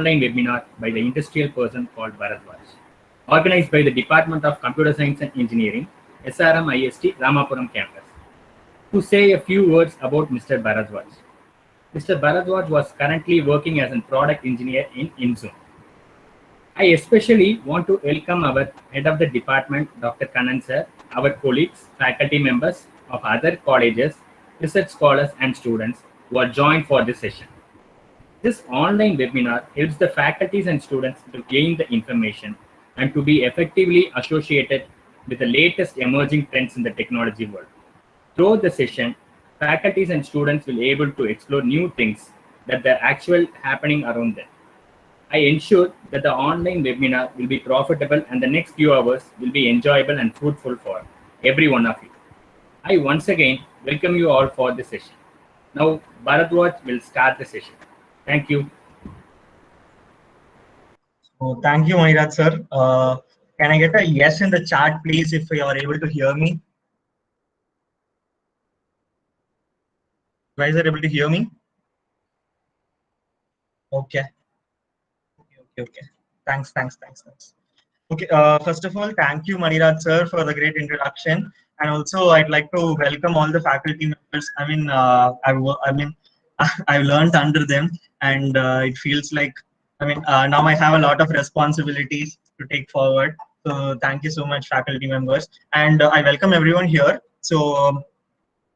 online webinar by the industrial person called Bharadwaj, organized by the Department of Computer Science and Engineering, SRM IST Ramapuram campus. To say a few words about Mr. Bharadwaj. Mr. Bharadwaj was currently working as a product engineer in Inzoom. I especially want to welcome our head of the department, Dr. Kannan sir, our colleagues, faculty members of other colleges, research scholars and students who are joined for this session. This online webinar helps the faculties and students to gain the information and to be effectively associated with the latest emerging trends in the technology world. Throughout the session, faculties and students will be able to explore new things that are actually happening around them. I ensure that the online webinar will be profitable and the next few hours will be enjoyable and fruitful for every one of you. I once again welcome you all for the session. Now, Bharadwaj will start the session. Thank you. So thank you, Maniraj sir. Can I get a yes in the chat, please, if you are able to hear me? You guys are able to hear me? Okay. Okay. Thanks. Okay. First of all, thank you, Maniraj sir, for the great introduction, and also I'd like to welcome all the faculty members. I mean, I've learned under them, and it feels like now I have a lot of responsibilities to take forward. So thank you so much, faculty members, and I welcome everyone here. So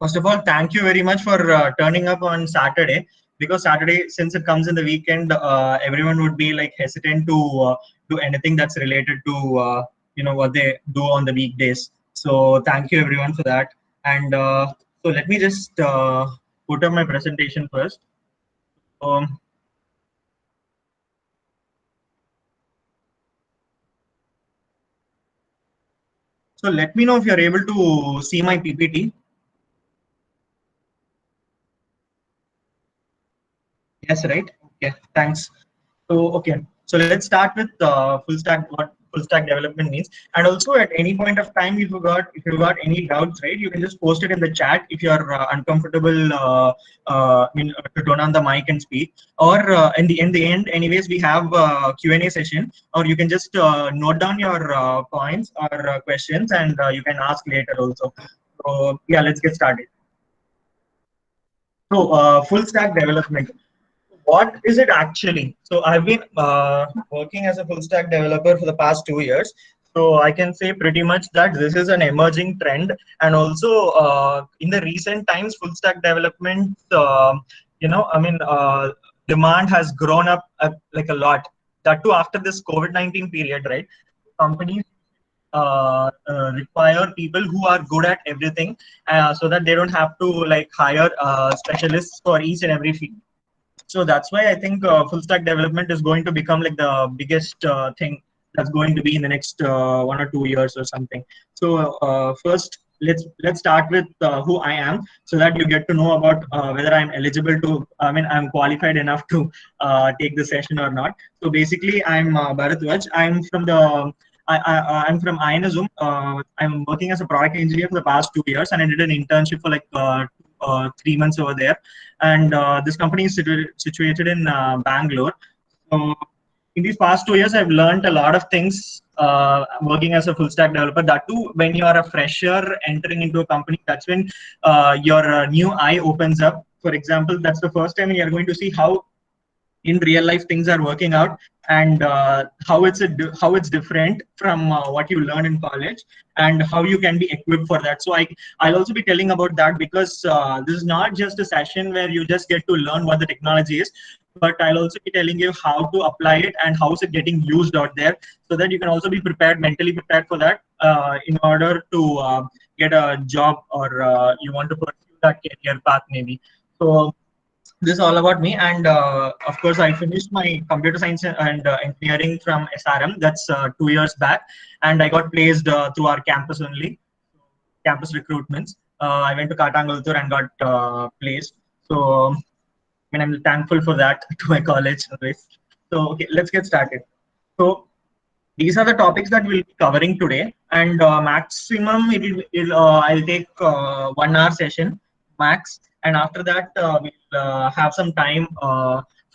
first of all, thank you very much for turning up on Saturday, because Saturday, since it comes in the weekend, everyone would be like hesitant to do anything that's related to what they do on the weekdays. So thank you everyone for that. And so let me just put up my presentation first. So let me know if you're able to see my PPT. Yes, right? Okay, thanks. So, okay, so let's start with full stack, what full stack development means. And also at any point of time, if you got any doubts, right, you can just post it in the chat if you're uncomfortable to turn on the mic and speak. Or in the end, anyways, we have a Q&A session, or you can just note down your points or questions, and you can ask later also. So yeah, let's get started. So full stack development. What is it actually? So I've been working as a full stack developer for the past 2 years. So I can say pretty much that this is an emerging trend, and also in the recent times, full stack development, demand has grown up like a lot. That too after this COVID-19 period, right? Companies require people who are good at everything, so that they don't have to like hire specialists for each and every field. So that's why I think full stack development is going to become like the biggest thing that's going to be in the next 1 or 2 years or something. So first, let's start with who I am, so that you get to know about whether I'm eligible to, I'm qualified enough to take the session or not. So basically, I'm Bharadwaj. I'm from Inzoom. I'm working as a product engineer for the past 2 years, and I did an internship for like 3 months over there. And this company is situated in Bangalore. So in these past 2 years, I've learned a lot of things working as a full stack developer. That too, when you are a fresher entering into a company, that's when your new eye opens up. For example, that's the first time you're going to see how in real life things are working out, and how it's different from what you learn in college, and how you can be equipped for that. So I'll also be telling about that, because this is not just a session where you just get to learn what the technology is, but I'll also be telling you how to apply it and how is it getting used out there, so that you can also be prepared, mentally prepared for that, in order to get a job, or you want to pursue that career path maybe. So this is all about me. And of course, I finished my computer science and engineering from SRM. That's 2 years back, and I got placed through our campus only, campus recruitments. I went to Katangaltur and got placed. So I'm thankful for that to my college always. So okay, let's get started. So these are the topics that we'll be covering today, and maximum I'll take 1 hour session max, and after that we'll have some time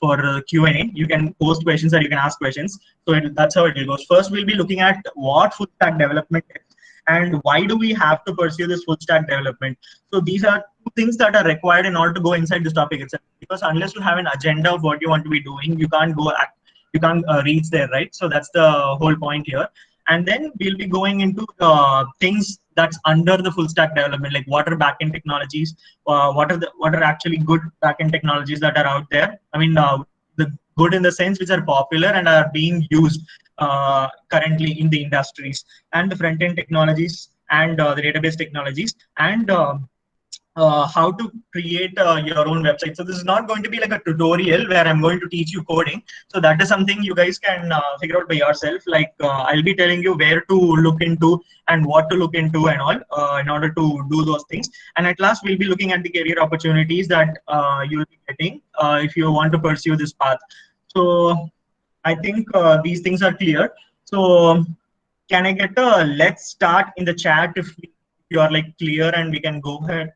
for Q&A. You can post questions or you can ask questions. So that's how it will go. First, we'll be looking at what full stack development is and why do we have to pursue this full stack development. So these are two things that are required in order to go inside this topic itself. Because unless you have an agenda of what you want to be doing, you can't reach there, right? So that's the whole point here. And then we'll be going into things that's under the full stack development, like what are backend technologies, what are actually good backend technologies that are out there. I mean, the good in the sense which are popular and are being used currently in the industries, and the front end technologies and the database technologies, and how to create your own website. So this is not going to be like a tutorial where I'm going to teach you coding. So that is something you guys can figure out by yourself. Like I'll be telling you where to look into and what to look into and all in order to do those things. And at last, we'll be looking at the career opportunities that you'll be getting if you want to pursue this path. So I think these things are clear. So can I get a let's start in the chat if you are like clear and we can go ahead.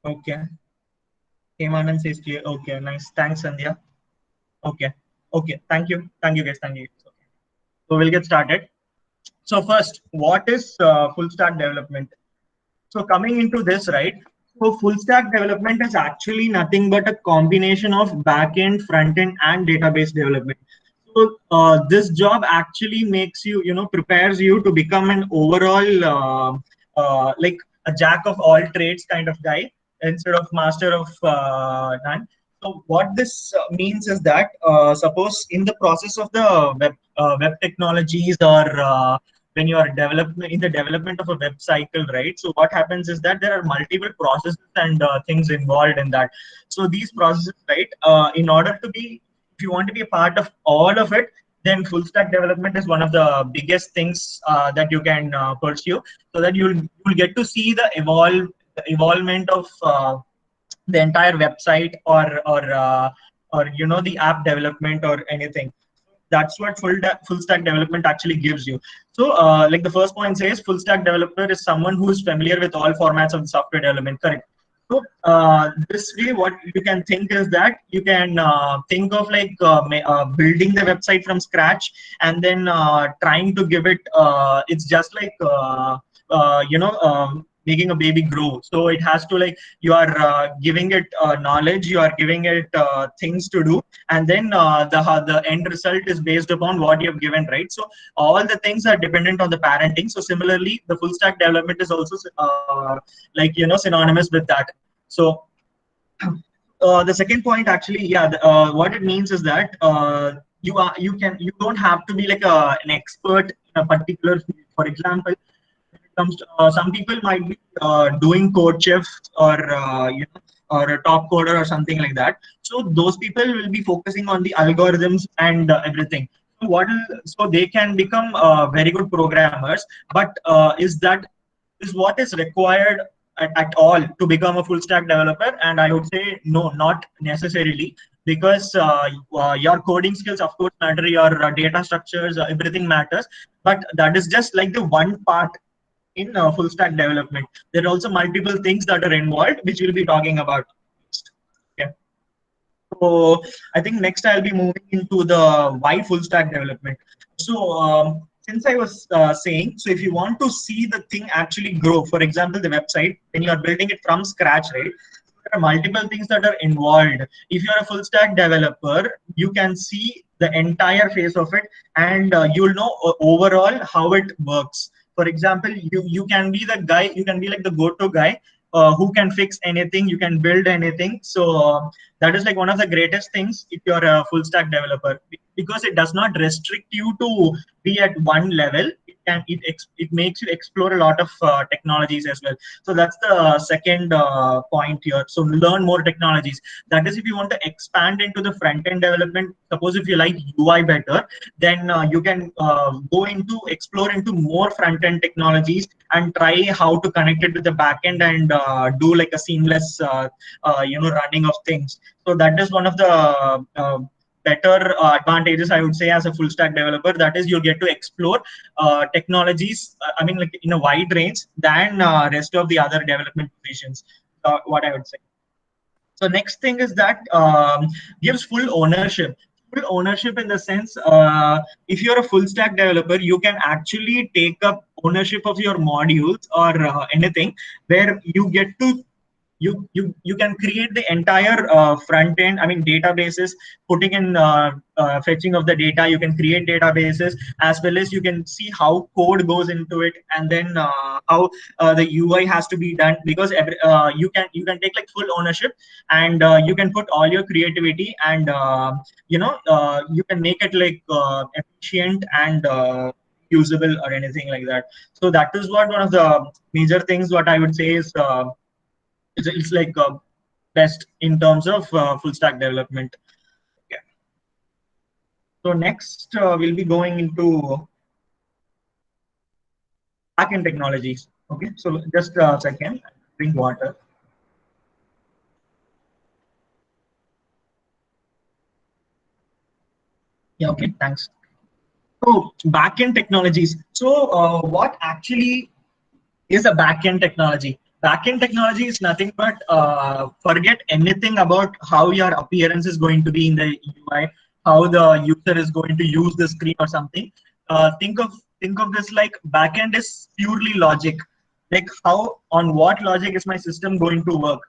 Okay. Hemanand says clear. Okay, nice. Thanks, Sandhya. Okay. Okay. Thank you. Thank you, guys. Thank you. Okay. So we'll get started. So first, what is full stack development? So coming into this, right? So full stack development is actually nothing but a combination of backend, front end, and database development. So this job actually makes you, prepares you to become an overall like a jack of all trades kind of guy instead of master of none. So what this means is that suppose in the process of the web technologies or when you are in the development of a web cycle, right? So what happens is that there are multiple processes and things involved in that. So these processes, right? In order to be, if you want to be a part of all of it, then full stack development is one of the biggest things that you can pursue, so that you'll get to see the evolvement of the entire website or the app development or anything. That's what full stack development actually gives you. So like the first point says, full stack developer is someone who is familiar with all formats of the software development. Correct. So this way, what you can think is that you can think of like building the website from scratch and then trying to give it. It's just like making a baby grow. So it has to, like, you are giving it knowledge, you are giving it things to do, and then the end result is based upon what you have given, right? So all the things are dependent on the parenting. So similarly, the full stack development is also like synonymous with that. So the second point actually, yeah, what it means is that you don't have to be like an expert in a particular field. For example, some people might be doing CodeChef or or a top coder or something like that. So those people will be focusing on the algorithms and everything. So they can become very good programmers. But is what is required at all to become a full stack developer? And I would say no, not necessarily, because your coding skills of course matter, your data structures, everything matters, but that is just like the one part in full stack development. There are also multiple things that are involved, which we'll be talking about. Okay. So I think next I'll be moving into the why full stack development. So since I was saying, so if you want to see the thing actually grow, for example, the website, when you are building it from scratch, right? There are multiple things that are involved. If you're a full stack developer, you can see the entire phase of it, and you'll know overall how it works. For example, you can be the guy, you can be like the go-to guy who can fix anything, you can build anything. So that is like one of the greatest things if you're a full stack developer, because it does not restrict you to be at one level. It makes you explore a lot of technologies as well. So that's the second point here. So learn more technologies. That is, if you want to expand into the front end development, suppose if you like UI better, then you can explore into more front end technologies and try how to connect it with the back end and do like a seamless running of things. So that is one of the better advantages, I would say, as a full stack developer. That is, you'll get to explore technologies, I mean, like in a wide range than rest of the other development positions. what I would say. So next thing is that gives full ownership. Full ownership in the sense, if you're a full stack developer, you can actually take up ownership of your modules or anything, where you get to you can create the entire front end. I mean, databases, putting in fetching of the data. You can create databases, as well as you can see how code goes into it, and then how the UI has to be done. Because you can take like full ownership, and you can put all your creativity, and you can make it like efficient and usable or anything like that. So that is what one of the major things what I would say is. It's like best in terms of full stack development. Okay. So next we'll be going into backend technologies. Okay. So just a second, drink water. Yeah. Okay. Thanks. So backend technologies. So what actually is a backend technology? Backend technology is nothing but forget anything about how your appearance is going to be in the UI, how the user is going to use the screen or something. Think of this like backend is purely logic. Like how, on what logic is my system going to work?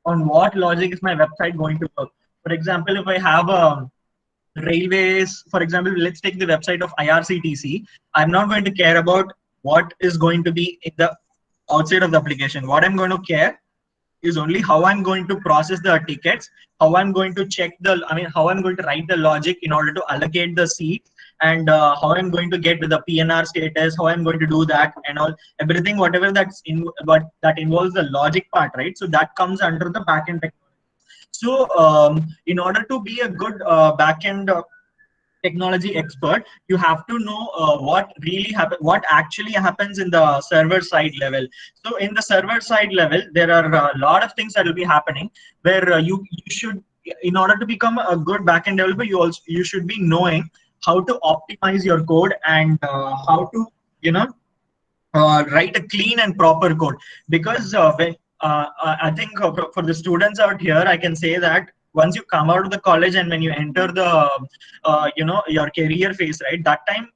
On what logic is my website going to work? For example, if I have a railways, for example, let's take the website of IRCTC. I'm not going to care about what is going to be in the outside of the application. What I'm going to care is only how I'm going to process the tickets, how I'm going to check how I'm going to write the logic in order to allocate the seats, and how I'm going to get the PNR status, how I'm going to do that, and everything, whatever that involves the logic part, right? So that comes under the backend technology. So in order to be a good backend technology expert, you have to know what actually happens in the server side level. So in the server side level, there are a lot of things that will be happening, where you should, in order to become a good backend developer, you should be knowing how to optimize your code, and how to write a clean and proper code. Because I think for the students out here, I can say that once you come out of the college and when you enter the your career phase, right, that time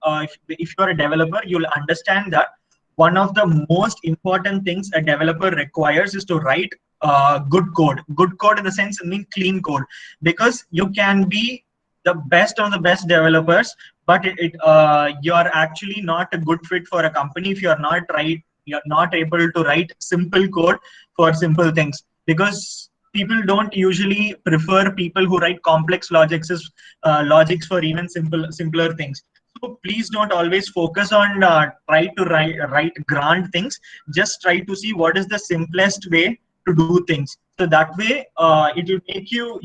if you are a developer, you'll understand that one of the most important things a developer requires is to write good code in the sense, I mean clean code. Because you can be the best of the best developers, but you're actually not a good fit for a company if you're not able to write simple code for simple things. Because people don't usually prefer people who write complex logics for even simpler things. So please don't always focus on try to write grand things. Just try to see what is the simplest way to do things. So that way it will make you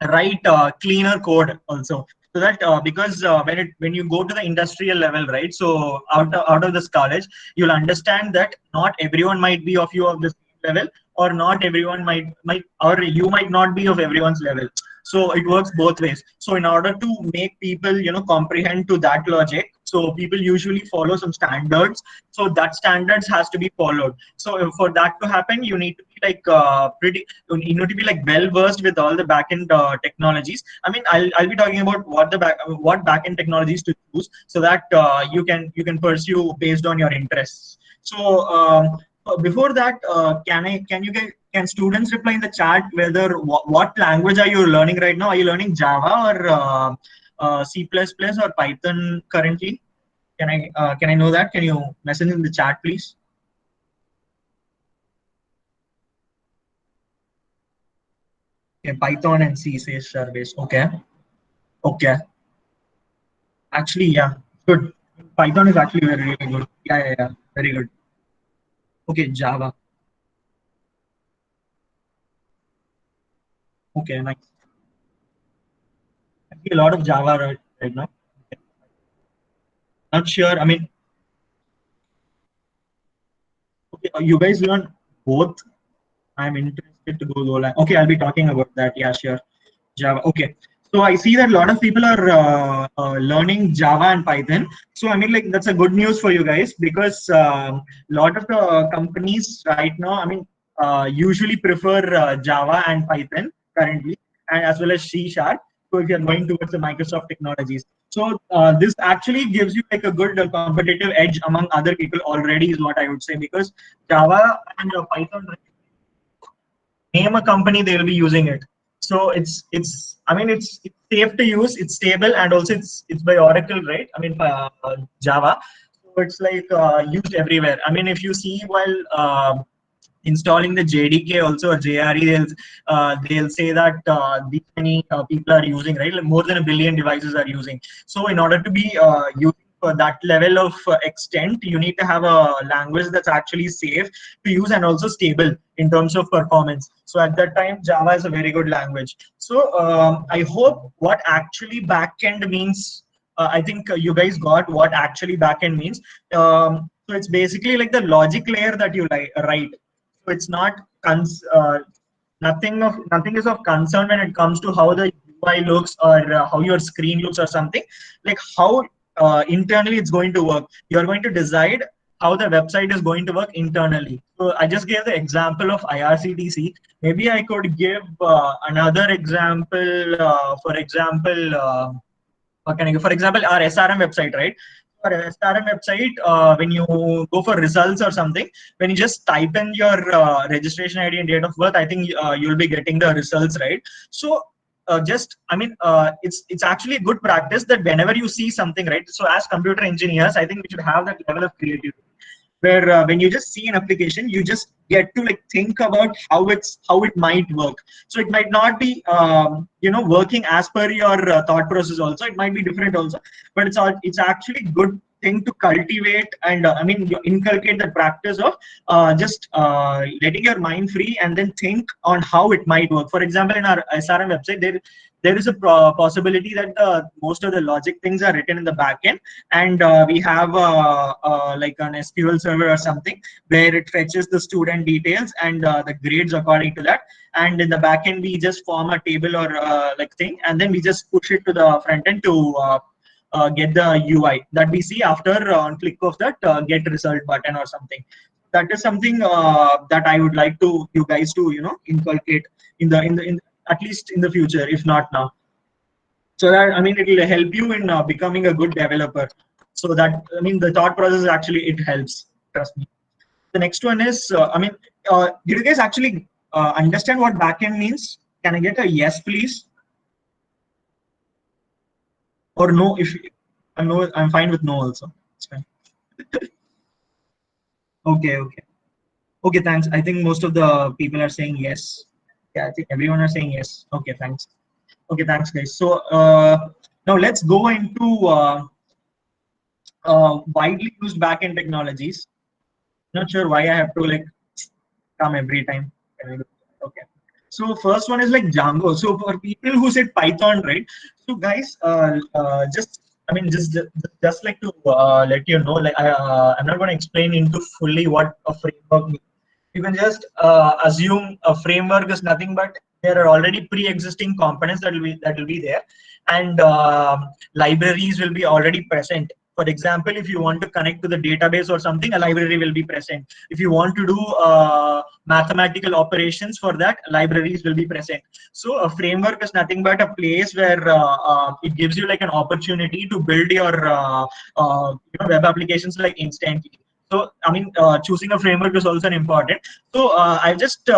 write cleaner code also. So that because when you go to the industrial level, right, so out of this college, you'll understand that not everyone might be of you of this level, or not everyone might or you might not be of everyone's level. So it works both ways. So in order to make people comprehend to that logic, so people usually follow some standards. So that standards has to be followed. So for that to happen, you need to be like you need to be like well versed with all the backend technologies. I mean, I'll be talking about what backend technologies to choose, so that you can pursue based on your interests. So before that, can students reply in the chat whether what language are you learning right now? Are you learning Java or C++ or Python currently? Can I know that? Can you message in the chat, please? Okay, Python and C says Service. Okay. Okay. Actually, yeah, good. Python is actually really good. Yeah. Very good. Okay, Java. Okay, nice. I see a lot of Java right now. Okay. Not sure. I mean, okay, you guys learn both. I'm interested to go Golang. Okay, I'll be talking about that. Yeah, sure. Java. Okay. So I see that a lot of people are learning Java and Python. So I mean, like that's a good news for you guys, because a lot of the companies right now, I mean, usually prefer Java and Python currently, and as well as C Sharp. So if you're going towards the Microsoft technologies, so this actually gives you like a good competitive edge among other people already, is what I would say, because Java and Python, name a company, they will be using it. So it's I mean it's safe to use, it's stable, and also it's by Oracle, right? I mean Java, so it's like used everywhere. I mean, if you see while installing the JDK also, or JRE, they'll say that these many people are using, right? Like more than 1 billion devices are using. So in order to be using for that level of extent, you need to have a language that's actually safe to use and also stable in terms of performance. So at that time, Java is a very good language. So I hope what actually backend means. I think you guys got what actually backend means. So it's basically like the logic layer that you write. So it's not nothing is of concern when it comes to how the UI looks, or how your screen looks or something. Like how internally it's going to work. You're going to decide how the website is going to work internally. So I just gave the example of IRCTC. Maybe I could give another example. For example, what can I give? For example, our SRM website, right? For SRM website, when you go for results or something, when you just type in your registration ID and date of birth, I think you'll be getting the results, right? So it's actually a good practice that whenever you see something, right? So as computer engineers, I think we should have that level of creativity, where when you just see an application, you just get to like think about how it might work. So it might not be working as per your thought process. Also, it might be different also, but it's actually good thing to cultivate, and you inculcate the practice of just letting your mind free and then think on how it might work. For example, in our SRM website, there is a possibility that most of the logic things are written in the backend, and we have like an SQL server or something where it fetches the student details and the grades according to that. And in the backend, we just form a table or like thing, and then we just push it to the front end to get the UI that we see after on click of that get result button or something. That is something that I would like to you guys to inculcate in at least in the future, if not now. So that it will help you in becoming a good developer. So that the thought process actually it helps. Trust me. The next one is did you guys actually understand what backend means? Can I get a yes, please? Or no? If no, I'm fine with no also. It's fine. Okay. Thanks. I think most of the people are saying yes. Yeah, I think everyone are saying yes. Okay, thanks. Okay, thanks, guys. So now let's go into widely used backend technologies. Not sure why I have to like come every time. Okay. So first one is like Django. So for people who said Python, right? So guys, just like to let you know, like I'm not going to explain into fully what a framework means. You can just assume a framework is nothing but there are already pre-existing components that will be there, and libraries will be already present. For example, if you want to connect to the database or something, a library will be present. If you want to do mathematical operations, for that, libraries will be present. So a framework is nothing but a place where it gives you like an opportunity to build your web applications like instantly. So choosing a framework is also important. So I've just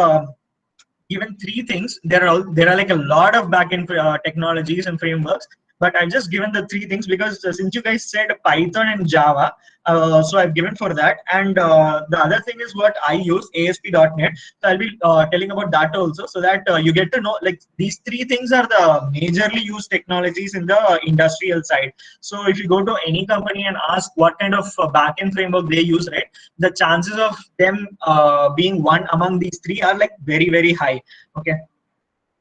given three things. There are like a lot of backend technologies and frameworks, but I've just given the three things because since you guys said Python and Java, so I've given for that. And the other thing is what I use, ASP.NET. So I'll be telling about that also, so that you get to know like these three things are the majorly used technologies in the industrial side. So if you go to any company and ask what kind of backend framework they use, right, the chances of them being one among these three are like very, very high. Okay.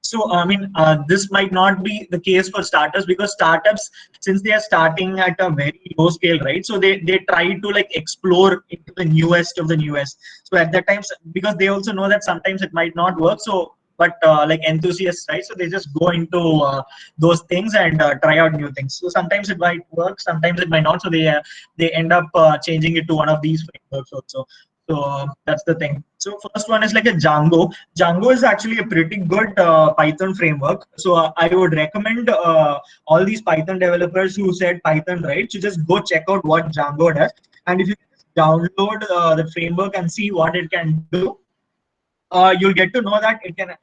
So this might not be the case for startups, because startups, since they are starting at a very low scale, right? So they try to like explore into the newest of the newest. So at that time, because they also know that sometimes it might not work. So but like enthusiasts, right? So they just go into those things and try out new things. So sometimes it might work, sometimes it might not. So they end up changing it to one of these frameworks also. So that's the thing. So first one is like a Django. Django is actually a pretty good Python framework. So I would recommend all these Python developers who said Python right to just go check out what Django does. And if you just download the framework and see what it can do, you'll get to know that it can.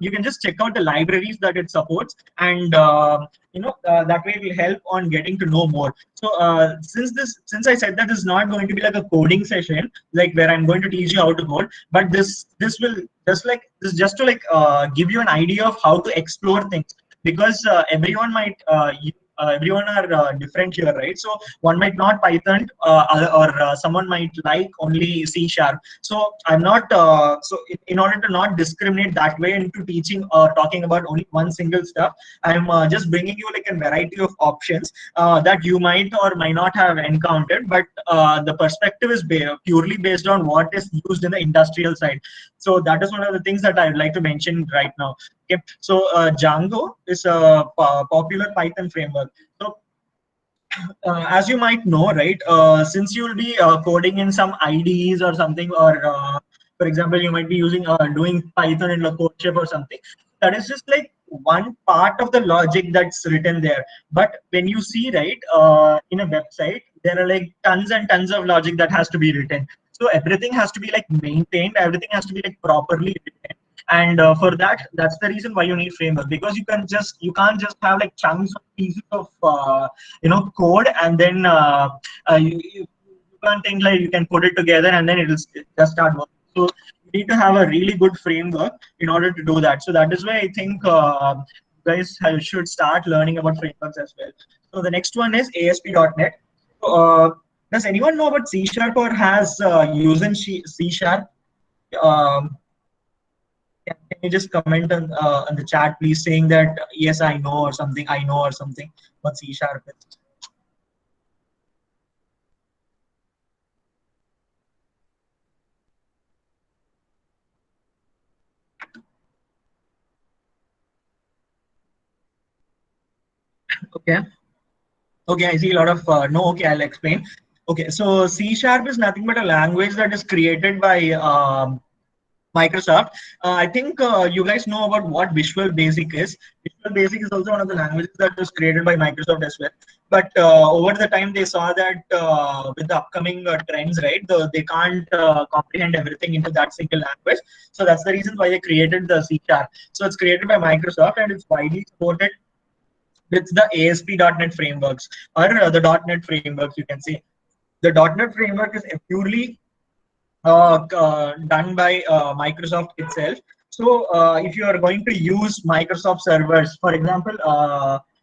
You can just check out the libraries that it supports, and that way it will help on getting to know more. So since I said that this is not going to be like a coding session, like where I'm going to teach you how to code, but this will just to like give you an idea of how to explore things, because everyone are different here, right? So one might not Python, or someone might like only C sharp. So I'm not in order to not discriminate that way into teaching or talking about only one single stuff, I'm just bringing you like a variety of options that you might or might not have encountered, but the perspective is purely based on what is used in the industrial side. So that is one of the things that I'd like to mention right now. Okay, so Django is a popular Python framework. So as you might know, right, since you will be coding in some IDEs or something, or for example, you might be using doing Python in a CodeShip or something. That is just like one part of the logic that's written there. But when you see, right, in a website, there are like tons and tons of logic that has to be written. So everything has to be like maintained. Everything has to be like properly written. And for that, that's the reason why you need framework, because you can't just have like chunks of pieces of code, and then you can't think like you can put it together and then it'll just start working. So you need to have a really good framework in order to do that. So that is why I think guys should start learning about frameworks as well. So the next one is ASP.NET. Does anyone know about C Sharp or has used in C Sharp? um, can you just comment on the chat, please, saying that yes, I know, or something, I know, or something, what C sharp is? Okay. Okay, I see a lot of no. Okay, I'll explain. Okay, so C sharp is nothing but a language that is created by Microsoft. I think you guys know about what Visual Basic is. Visual Basic is also one of the languages that was created by Microsoft as well. But over the time, they saw that with the upcoming trends, right, they can't comprehend everything into that single language. So that's the reason why they created the C sharp. So it's created by Microsoft and it's widely supported with the ASP.NET frameworks, or the .NET frameworks, you can say. The .NET framework is purely done by Microsoft itself. So if you are going to use Microsoft servers, for example,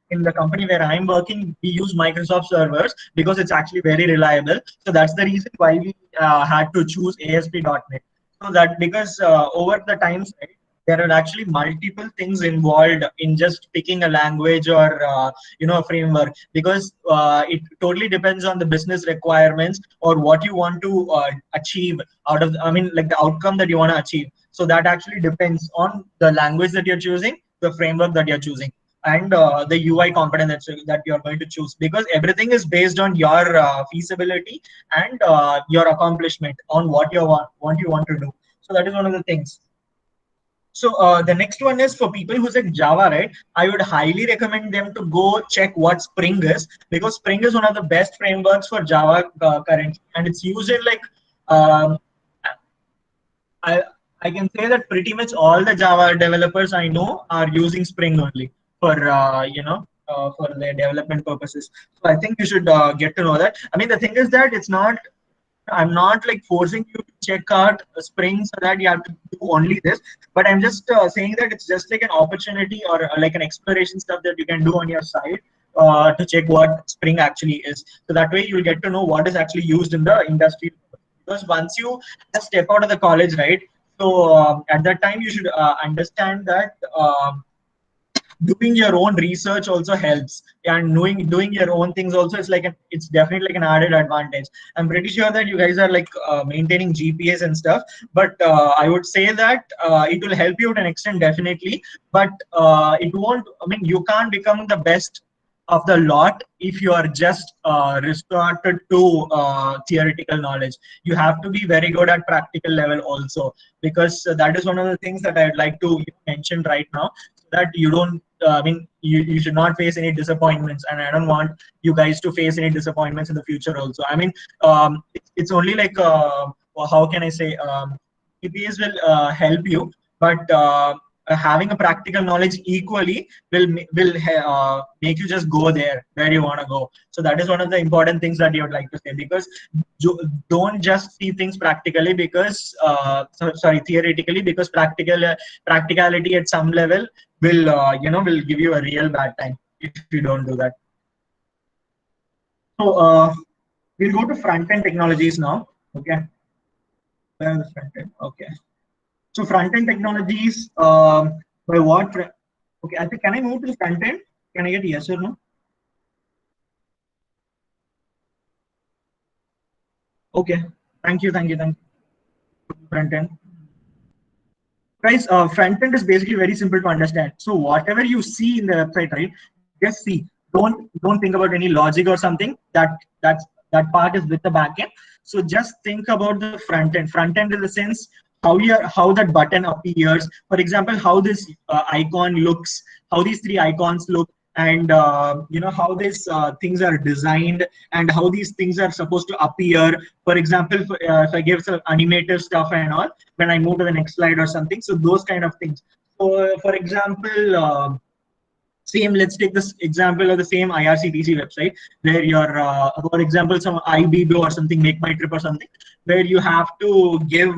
in the company where I'm working, we use Microsoft servers because it's actually very reliable. So that's the reason why we had to choose ASP.NET. So that because over the times, right, there are actually multiple things involved in just picking a language or a framework, because it totally depends on the business requirements or what you want to achieve out of, I mean, like the outcome that you want to achieve. So that actually depends on the language that you're choosing, the framework that you're choosing, and the UI component that you're going to choose, because everything is based on your feasibility and your accomplishment on what you want to do. So that is one of the things. So the next one is for people who said Java, right? I would highly recommend them to go check what Spring is, because Spring is one of the best frameworks for Java currently, and it's used in like um, I I can say that pretty much all the Java developers I know are using Spring only for for their development purposes. So I think you should get to know that. I mean, the thing is that it's not. I'm not like forcing you to check out Spring so that you have to do only this, but I'm just saying that it's just like an opportunity or like an exploration stuff that you can do on your side to check what Spring actually is. So that way you'll get to know what is actually used in the industry. Because once you just step out of the college, right? So at that time you should understand that. Doing your own research also helps, and doing your own things also is like it's definitely like an added advantage. I'm pretty sure that you guys are like maintaining GPAs and stuff, but I would say that it will help you to an extent, definitely, but it won't, I mean, you can't become the best of the lot if you are just resorted to theoretical knowledge. You have to be very good at practical level also, because that is one of the things that I'd like to mention right now, so that you don't you should not face any disappointments, and I don't want you guys to face any disappointments in the future also. It's only like how can I say, GPAs will help you, but having a practical knowledge equally will make you just go there where you want to go. So that is one of the important things that you would like to say, because don't just see things practically, because sorry, theoretically, because practicality at some level will give you a real bad time if you don't do that. So we'll go to front end technologies now. Okay, where are the front end? Okay. So front end technologies, by what? Okay, I think, can I move to the front end? Can I get yes or no? Okay, thank you. Front end. Guys, front end is basically very simple to understand. So whatever you see in the website, right? Just see. Don't think about any logic or something. That part is with the back end. So just think about the front end. Front end in the sense how that button appears. For example, how this icon looks, how these three icons look, and how these things are designed, and how these things are supposed to appear. For example, if I give some animated stuff and all, when I move to the next slide or something. So those kind of things. So for example, let's take this example of the same IRCTC website, where you're, for example, some IBBO or something, Make My Trip or something, where you have to give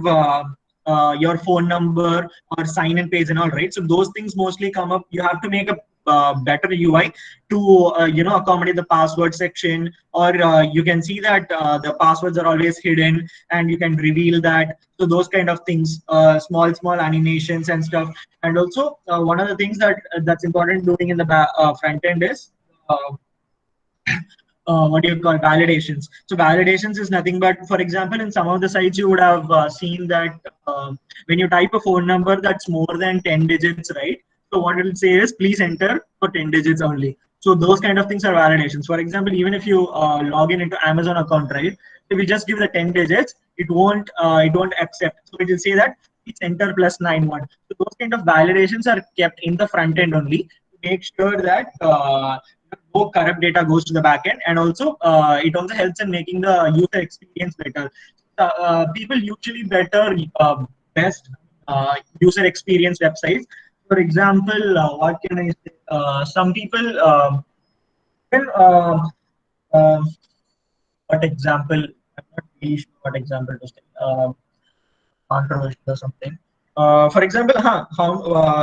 your phone number or sign in page and all, right? So those things mostly come up. You have to make a better UI to accommodate the password section, or you can see that the passwords are always hidden and you can reveal that. So those kind of things, small animations and stuff. And also one of the things that's important doing in the front end is what do you call validations. So validations is nothing but, for example, in some of the sites you would have seen that when you type a phone number that's more than 10 digits, right? So what it will say is, please enter for 10 digits only. So those kind of things are validations. For example, even if you log in into Amazon account, right? If you just give the 10 digits, it won't accept. So it will say that please enter +91. So those kind of validations are kept in the front end only to make sure that no corrupt data goes to the backend, and also it also helps in making the user experience better. People usually best user experience websites. For example, what can I say? Some people can what example? I'm not really sure what example to say. Controversial or something. For example,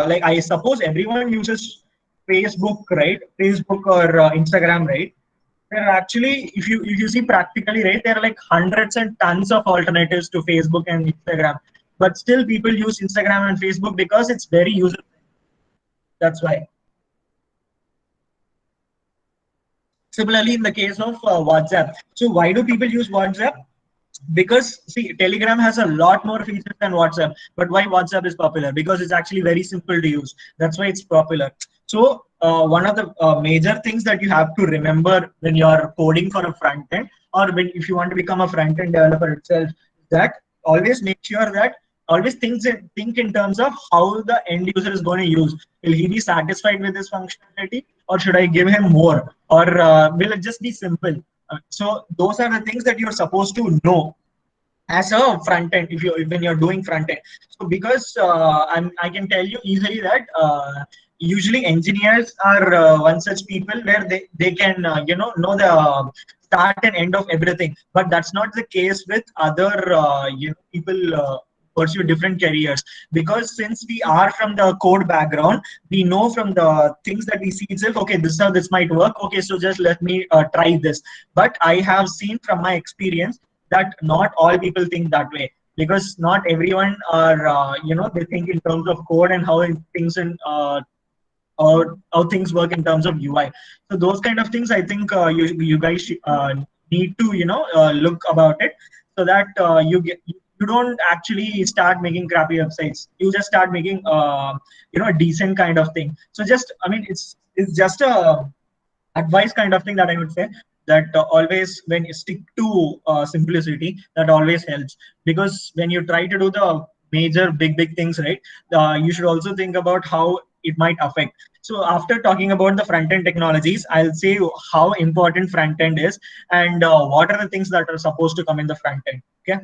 like I suppose everyone uses Facebook, right? Facebook or Instagram, right? There are actually, if you see practically, right, there are like hundreds and tons of alternatives to Facebook and Instagram, but still people use Instagram and Facebook because it's very user. That's why. Similarly, in the case of WhatsApp. So why do people use WhatsApp? Because see, Telegram has a lot more features than WhatsApp. But why WhatsApp is popular? Because it's actually very simple to use. That's why it's popular. So one of the major things that you have to remember when you're coding for a front end, or if you want to become a front end developer itself, that always make sure that always think in terms of how the end user is going to use. Will he be satisfied with this functionality, or should I give him more, or will it just be simple? So those are the things that you're supposed to know as a front end when you're doing front end. So because I can tell you easily that usually engineers are one such people where they can know the start and end of everything, but that's not the case with other people pursue different careers. Because since we are from the code background, we know from the things that we see itself, okay, this is how this might work, okay, so just let me try this. But I have seen from my experience that not all people think that way, because not everyone are they think in terms of code and how things or how things work in terms of UI. So those kind of things, I think you guys need to look about it, so that you don't actually start making crappy websites. You just start making a decent kind of thing. So just, I mean, it's just a advice kind of thing that I would say, that always when you stick to simplicity, that always helps. Because when you try to do the major big things, right, you should also think about how it might affect. So after talking about the front end technologies, I'll say how important front end is, and what are the things that are supposed to come in the front end. Okay.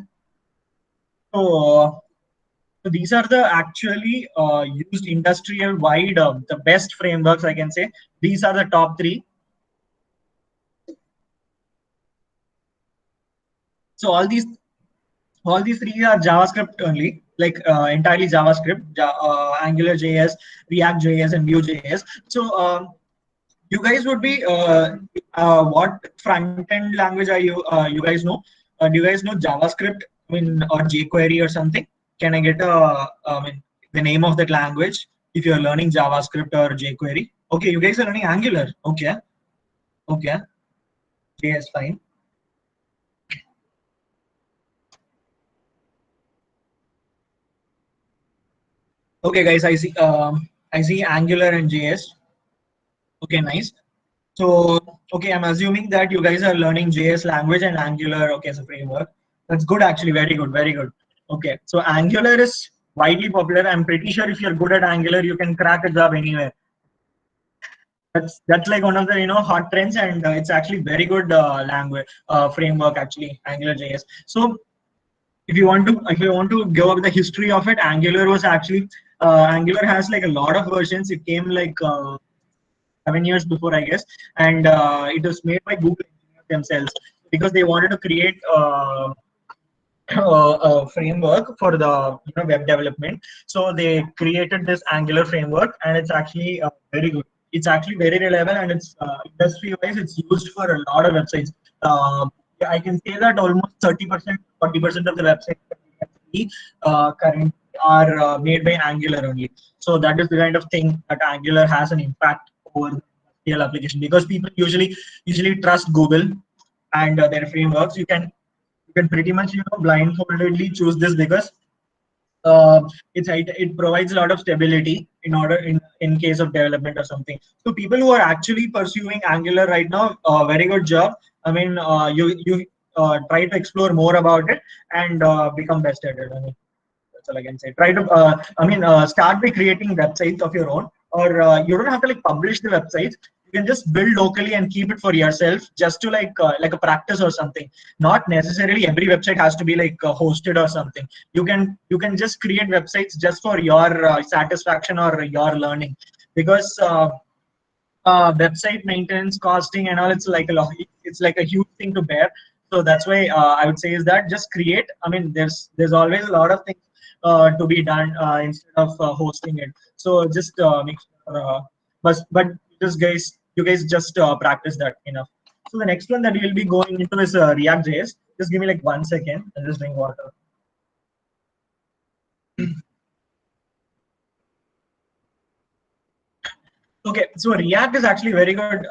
So so these are the actually used industrial wide, the best frameworks I can say. These are the top three. So all these three are JavaScript only, like entirely JavaScript, Angular JS, React JS, and Vue JS. So you guys would be what front end language are you? You guys know? Do you guys know JavaScript? I mean, or jQuery or something? Can I get I mean, the name of that language if you're learning JavaScript or jQuery? Okay, you guys are learning Angular. Okay, okay, JS fine. Okay, guys, I see Angular and JS. Okay, nice. So, okay, I'm assuming that you guys are learning JS language and Angular, okay, as a framework. That's good, actually, very good, very good. Okay, so Angular is widely popular. I'm pretty sure if you're good at Angular, you can crack a job anywhere. That's like one of the hot trends, and it's actually very good language framework actually, Angular JS. So if you want to go over the history of it, Angular was actually Angular has like a lot of versions. It came like 7 years before, I guess, and it was made by Google engineers themselves because they wanted to create a framework for the web development. So they created this Angular framework, and it's actually very good. It's actually very reliable, and it's industry-wise, it's used for a lot of websites. I can say that almost 30%, 40% of the websites that we can see currently are made by Angular only. So that is the kind of thing that Angular has an impact over the real application, because people usually trust Google and their frameworks. You can pretty much blindfoldedly choose this because it provides a lot of stability in case of development or something. So people who are actually pursuing Angular right now, very good job. I mean, you try to explore more about it and become best at it. I mean, that's all I can say. Try to start by creating websites of your own, or you don't have to like publish the websites. You can just build locally and keep it for yourself, just to like a practice or something. Not necessarily every website has to be like hosted or something. You can just create websites just for your satisfaction or your learning, because website maintenance, costing, and all, it's like a lot. It's like a huge thing to bear. So that's why I would say is that just create. I mean, there's always a lot of things to be done instead of hosting it. So just make sure. But just guys, you guys just practice that enough. So the next one that we'll be going into is React JS. Just give me like 1 second. I'll just drink water. Okay, so React is actually very good.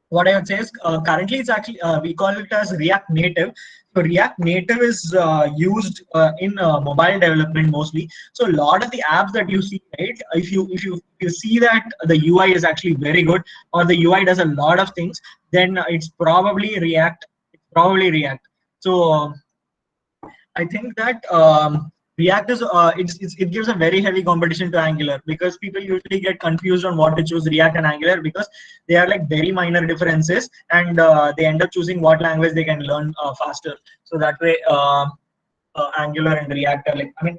What I would say is currently it's actually we call it as React Native. So React Native is used in mobile development mostly. So a lot of the apps that you see, right? If you see that the UI is actually very good, or the UI does a lot of things, then it's probably React. It's probably React. So I think that React is it gives a very heavy competition to Angular, because people usually get confused on what to choose, React and Angular, because they are like very minor differences, and they end up choosing what language they can learn faster. So that way, Angular and React are like, I mean,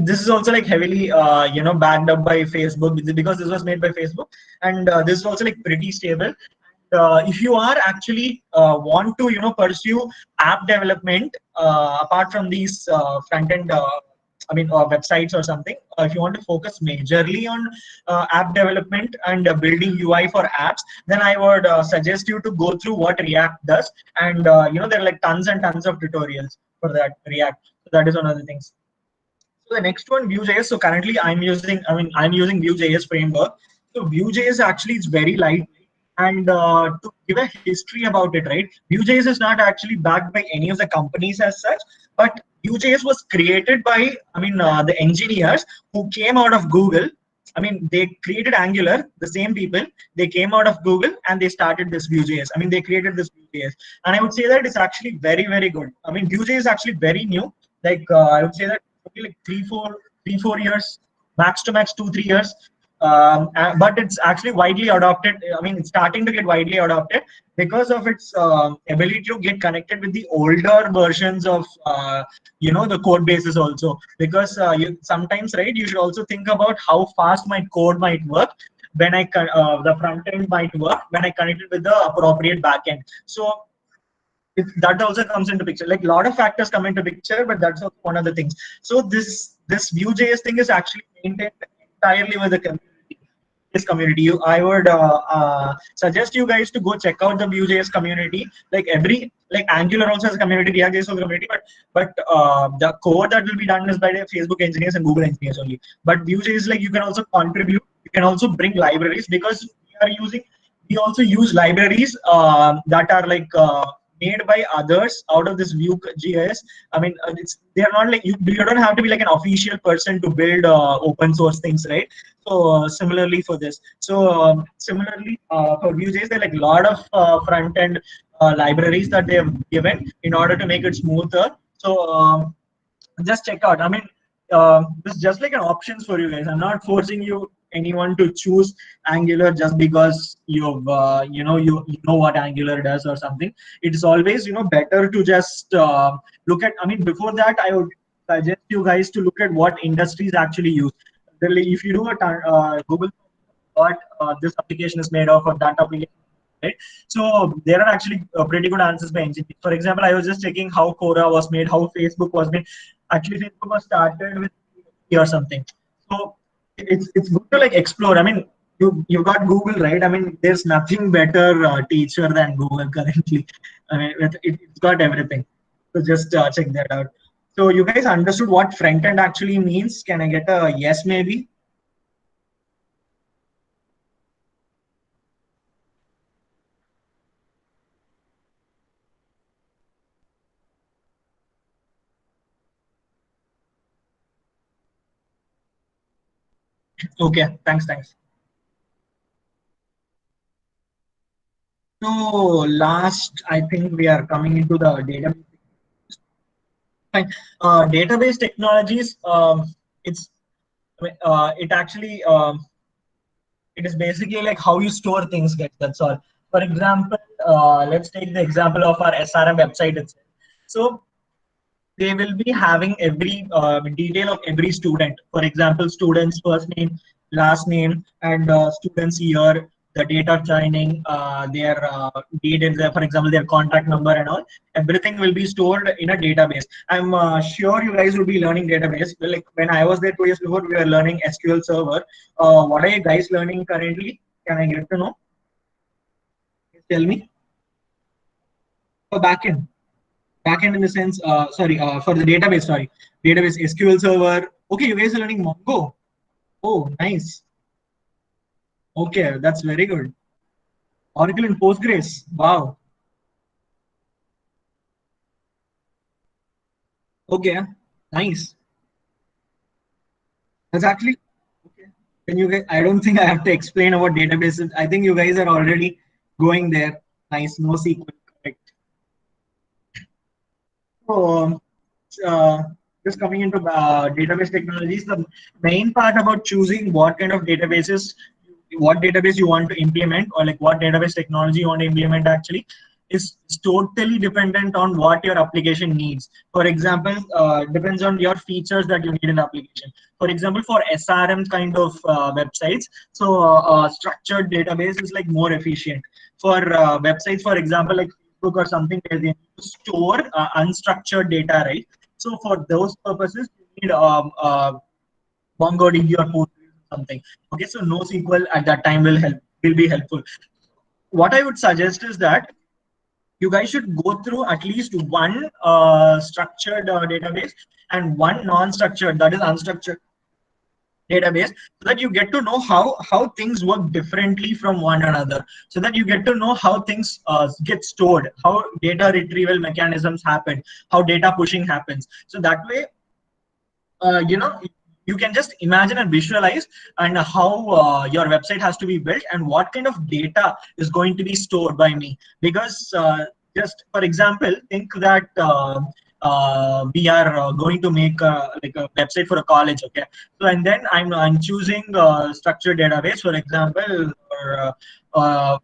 this is also like heavily backed up by Facebook, because this was made by Facebook, and this is also like pretty stable. If you are actually want to pursue app development apart from these front end websites or something, if you want to focus majorly on app development and building UI for apps, then I would suggest you to go through what React does. And there are like tons and tons of tutorials for that React. So that is one of the things. So the next one, Vue.js. So currently I'm using Vue.js framework. So Vue.js actually is very light. And to give a history about it, right? Vue.js is not actually backed by any of the companies as such, but Vue.js was created by, the engineers who came out of Google, I mean, they created Angular, the same people, they came out of Google and they started this Vue.js. I mean, they created this Vue.js. And I would say that it's actually very, very good. I mean, Vue.js is actually very new. Like, I would say that only like 3, 4 years, max to max 2, 3 years. But it's actually widely adopted. I mean, it's starting to get widely adopted because of its ability to get connected with the older versions of the code bases also. Because you sometimes, right, you should also think about how fast my code might work when the front end might work when I connect it with the appropriate backend. So that also comes into picture. Like, a lot of factors come into picture, but that's also one of the things. So this Vue.js thing is actually maintained entirely with the community. I would suggest you guys to go check out the Vue.js community. Like Angular also has a community, React.js has a community, but the code that will be done is by the Facebook engineers and Google engineers only. But Vue.js, like, you can also contribute, you can also bring libraries, because we also use libraries that are like made by others out of this Vue.js. I mean, they are not like you don't have to be like an official person to build open source things, right? So similarly for this, similarly for Vue.js, there are like a lot of front end libraries that they have given in order to make it smoother. So just check out. I mean, this is just like an options for you guys. I'm not forcing anyone to choose Angular just because you know what Angular does or something. It's always better to just look at. I mean, before that, I would suggest you guys to look at what industries actually use. If you do a Google, what this application is made of, or that application, right? So there are actually pretty good answers by engineers. For example, I was just checking how Quora was made, how Facebook was made. Actually, Facebook was started with or something. So it's good to like explore. I mean, you got Google, right? I mean, there's nothing better teacher than Google currently. I mean, it's got everything. So just check that out. So you guys understood what front end actually means? Can I get a yes, maybe? Okay, thanks. So last, I think we are coming into the database. Fine. Database technologies. It's it actually it is basically like how you store things. That's all. For example, let's take the example of our SRM website itself. So they will be having every detail of every student. For example, students' first name, last name, and students' year, the date of joining, their date, for example, their contact number and all. Everything will be stored in a database. I'm sure you guys will be learning database. Well, like when I was there 2 years before, we were learning SQL Server. What are you guys learning currently? Can I get to know? Tell me. For backend. Backend in the sense, sorry, for the database, sorry. Database, SQL Server. Okay, you guys are learning Mongo. Oh, nice. Okay, that's very good. Oracle and Postgres. Wow. Okay, nice. That's actually okay. Then you guys, I don't think I have to explain about databases. I think you guys are already going there. Nice, NoSQL, correct. So, uh, just coming into database technologies, the main part about choosing what kind of databases, what database you want to implement, or like what database technology you want to implement actually is totally dependent on what your application needs. For example, depends on your features that you need in the application. For example, for SRM kind of websites, so structured database is like more efficient. For websites, for example, like Facebook or something, where they need to store unstructured data, right? So for those purposes, you need MongoDB or Postgres or something. Okay, so NoSQL at that time will be helpful. What I would suggest is that you guys should go through at least one structured database and one non-structured, that is unstructured database, so that you get to know how things work differently from one another, so that you get to know how things get stored, how data retrieval mechanisms happen, how data pushing happens. So that way, you you can just imagine and visualize and how your website has to be built and what kind of data is going to be stored by me. Because just for example, think that we are going to make like a website for a college, okay? So and then I'm choosing structured database, for example, or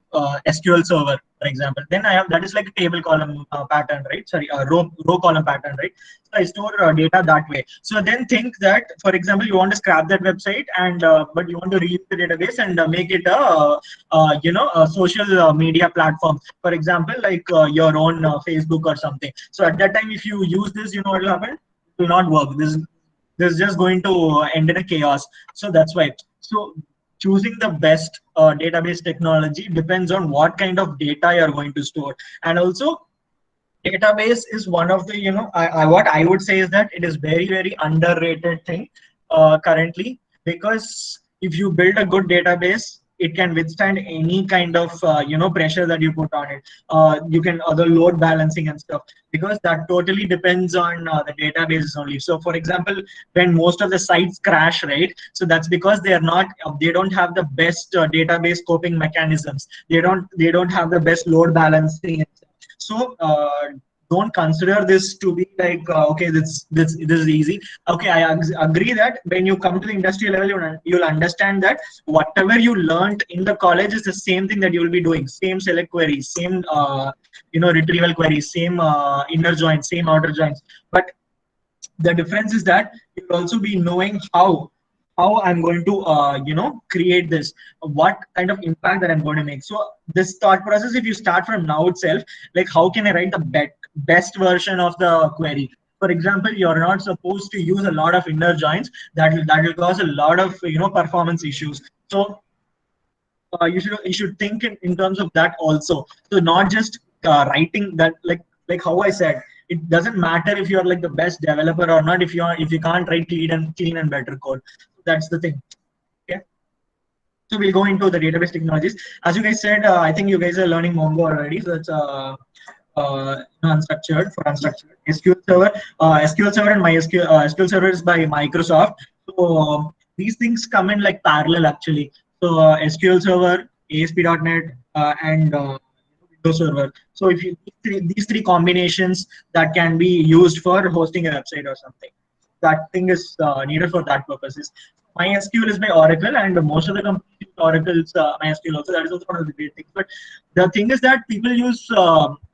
SQL Server, for example. Then I have, that is like a table column pattern, right? Sorry, row column pattern, right? So I store data that way. So then think that, for example, you want to scrap that website and but you want to reuse the database and make it a a social media platform, for example, like your own Facebook or something. So at that time, if you use this, you know what will happen? It will not work. This is just going to end in a chaos. So that's why. So choosing the best database technology depends on what kind of data you're going to store. And also, database is one of the, what I would say is that it is very, very underrated thing currently, because if you build a good database, it can withstand any kind of pressure that you put on it. You can other load balancing and stuff, because that totally depends on the database only. So for example, when most of the sites crash, right, so that's because they don't have the best database coping mechanisms. They don't have the best load balancing. So don't consider this to be like okay, this is easy. Okay, I agree that when you come to the industry level, you'll understand that whatever you learned in the college is the same thing that you will be doing. Same select queries, same retrieval queries, same inner joins, same outer joins. But the difference is that you'll also be knowing how I'm going to create this, what kind of impact that I'm going to make. So this thought process, if you start from now itself, like how can I write the best version of the query? For example, you're not supposed to use a lot of inner joins. That will cause a lot of performance issues. So you should think in terms of that also. So not just writing that, like how I said, it doesn't matter if you're like the best developer or not if you can't write clean and better code. That's the thing. Okay. So we'll go into the database technologies. As you guys said, I think you guys are learning Mongo already. So it's unstructured for unstructured. SQL Server, SQL Server and MySQL. SQL Server is by Microsoft. So these things come in like parallel actually. So SQL Server, ASP.NET, and Windows Server. So if you these three combinations that can be used for hosting a website or something, that thing is needed for that purposes. MySQL is by Oracle, and most of the companies use Oracle's MySQL also. That is also one of the great things. But the thing is that people use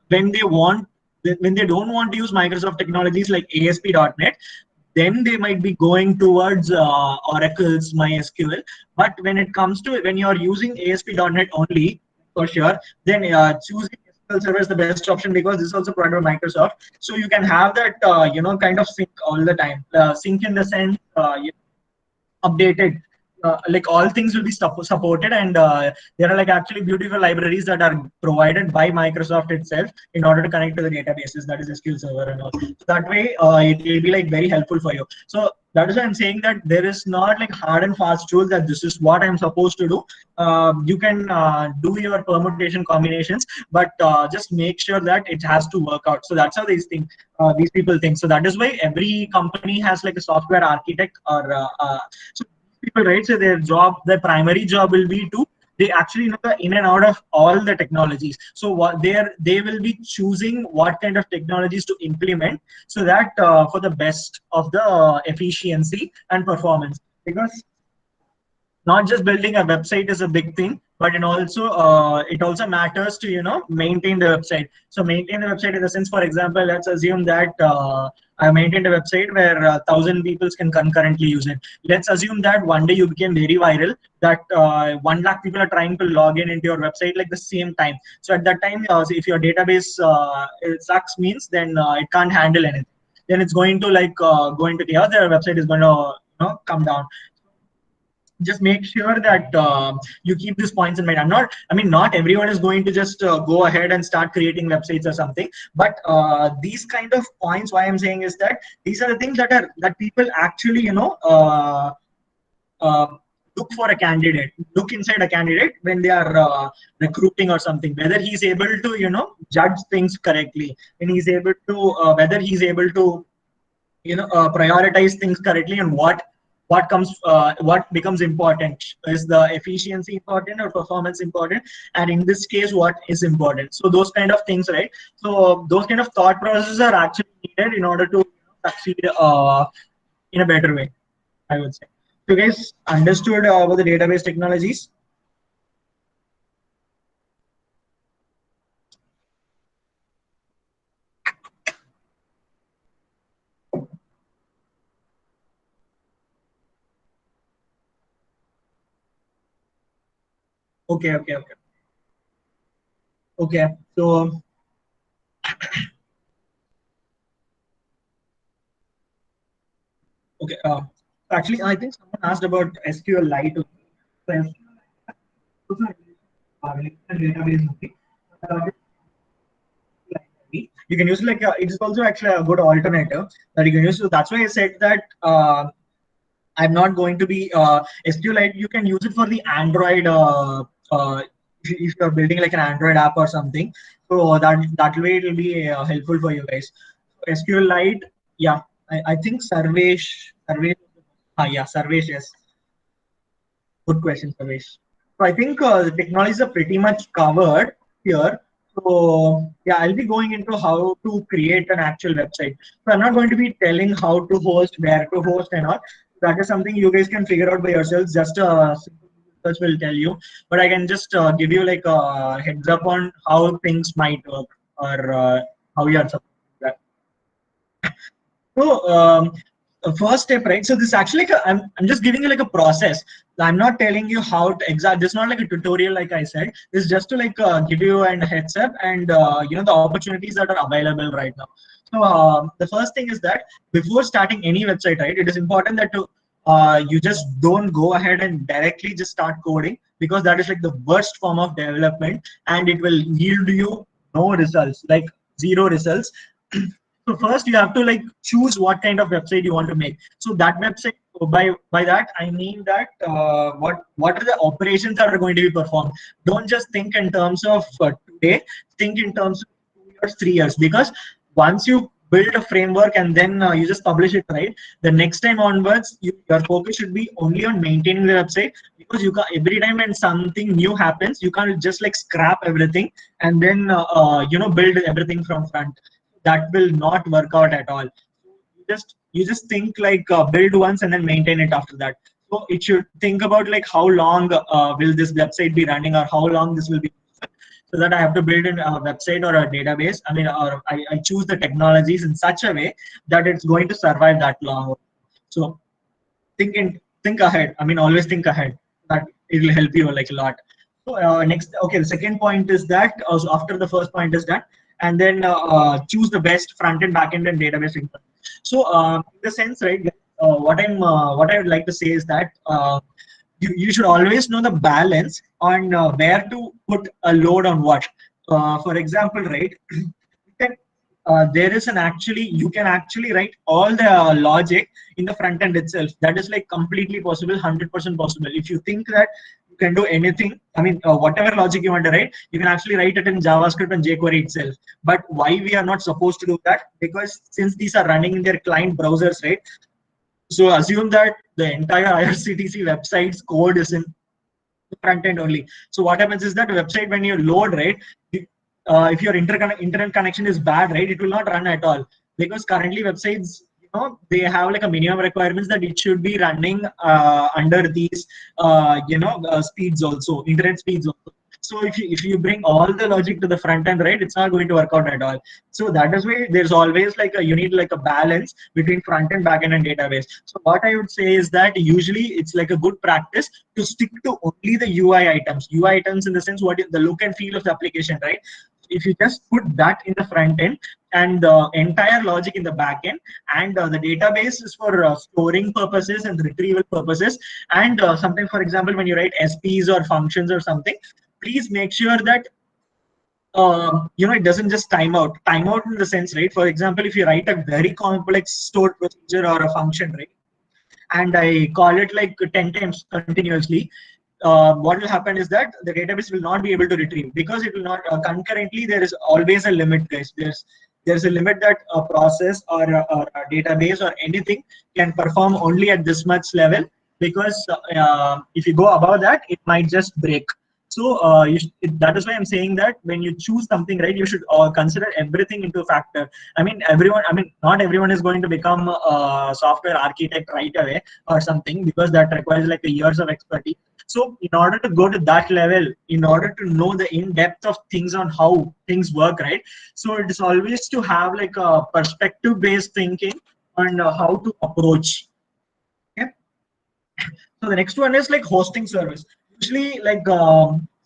when they don't want to use Microsoft technologies like ASP.NET, then they might be going towards Oracle's MySQL. But when you're using ASP.NET only, for sure, then choosing SQL Server is the best option, because this is also provided by Microsoft. So you can have that kind of sync all the time. Sync in the sense updated. Like all things will be supported, and there are like actually beautiful libraries that are provided by Microsoft itself in order to connect to the databases, that is SQL Server and all. So that way it will be like very helpful for you. So that is why I'm saying that there is not like hard and fast rule that this is what I'm supposed to do. You can do your permutation combinations, but just make sure that it has to work out. So that's how these people think. So that is why every company has like a software architect or so people, right? So their primary job will be to, they actually know the in and out of all the technologies. So what they will be choosing what kind of technologies to implement, so that for the best of the efficiency and performance. Because not just building a website is a big thing, but it also matters to maintain the website. So maintain the website in the sense, for example, let's assume that I maintained a website where 1,000 people can concurrently use it. Let's assume that one day you became very viral, that 1 lakh people are trying to log in into your website like the same time. So at that time, if your database it sucks, means then it can't handle anything. Then it's going to go into chaos. Their website is going to come down. Just make sure that you keep these points in mind. Not everyone is going to just go ahead and start creating websites or something, but these kind of points, why I'm saying is that these are the things that people actually look for a candidate, look inside a candidate when they are recruiting or something, whether he's able to judge things correctly, and he's able to whether he's able to prioritize things correctly, and what what becomes important. Is the efficiency important or performance important? And in this case, what is important? So those kind of things, right? So those kind of thought processes are actually needed in order to succeed in a better way, I would say. So you guys understood about the database technologies? Okay, okay, okay. Okay, so okay. Actually, I think someone asked about SQLite. So database. You can use like it is also actually a good alternative that you can use. So that's why I said that I'm not going to be SQLite. You can use it for the Android. If you're building like an Android app or something, so that way it will be helpful for you guys. SQLite, yeah, I think Sarvesh, yeah, Sarvesh, yes. Good question, Sarvesh. So I think the technologies are pretty much covered here. So yeah, I'll be going into how to create an actual website. So I'm not going to be telling how to host, where to host, and all. That is something you guys can figure out by yourselves. Just a simple search will tell you. But I can just give you like a heads up on how things might work or how you are supposed to do that. So first step, right? So this actually, like I'm just giving you like a process. I'm not telling you how to exact. This is not like a tutorial, like I said. This is just to like give you a heads up and the opportunities that are available right now. So the first thing is that before starting any website, right, it is important that you just don't go ahead and directly just start coding, because that is like the worst form of development and it will yield you no results, like zero results. So first you have to like choose what kind of website you want to make. So that website, by that I mean that what are the operations that are going to be performed. Don't just think in terms of today. Think in terms of 2 years, 3 years, because once you build a framework and then you just publish it, right, the next time onwards your focus should be only on maintaining the website, because you can every time when something new happens you can't just like scrap everything and then build everything from front. That will not work out at all. You just think like build once and then maintain it after that. So it should think about like how long will this website be running, or how long this will be, so that I have to build a website or a database. I mean, or I choose the technologies in such a way that it's going to survive that long. So think ahead. I mean, always think ahead. That it will help you like a lot. So next, okay, the second point is that also after the first point is done, and then choose the best front end, back end, and database. So in the sense, right, what I would like to say is that you should always know the balance on where to put a load on what. For example, right, there is an actually you can actually write all the logic in the front end itself. That is like completely possible, 100% possible. If you think that you can do anything, I mean, whatever logic you want to write, you can actually write it in JavaScript and jQuery itself. But why we are not supposed to do that? Because since these are running in their client browsers, right? So assume that the entire IRCTC website's code is in front end only. So what happens is that website, when you load, right, if your internet connection is bad, right, it will not run at all, because currently websites, they have like a minimum requirements that it should be running under these speeds also, internet speeds also. So if you bring all the logic to the front end, right, it's not going to work out at all. So that is why there's always like you need like a balance between front end, back end, and database. So what I would say is that usually it's like a good practice to stick to only the UI items. UI items in the sense what is the look and feel of the application, right? If you just put that in the front end and the entire logic in the back end, and the database is for storing purposes and retrieval purposes, and something, for example, when you write SPs or functions or something, please make sure that it doesn't just time out. Time out in the sense, right? For example, if you write a very complex stored procedure or a function, right, and I call it like 10 times continuously, what will happen is that the database will not be able to retrieve, because it will not concurrently. There is always a limit, guys. there's a limit that a process or a database or anything can perform only at this much level, because if you go above that, it might just break. So that is why I'm saying that when you choose something, right, you should consider everything into factor. I mean, not everyone is going to become a software architect right away or something, because that requires like a years of expertise. So in order to go to that level, in order to know the in-depth of things on how things work, right? So it is always to have like a perspective-based thinking on how to approach. Okay. So the next one is like hosting service. Usually, like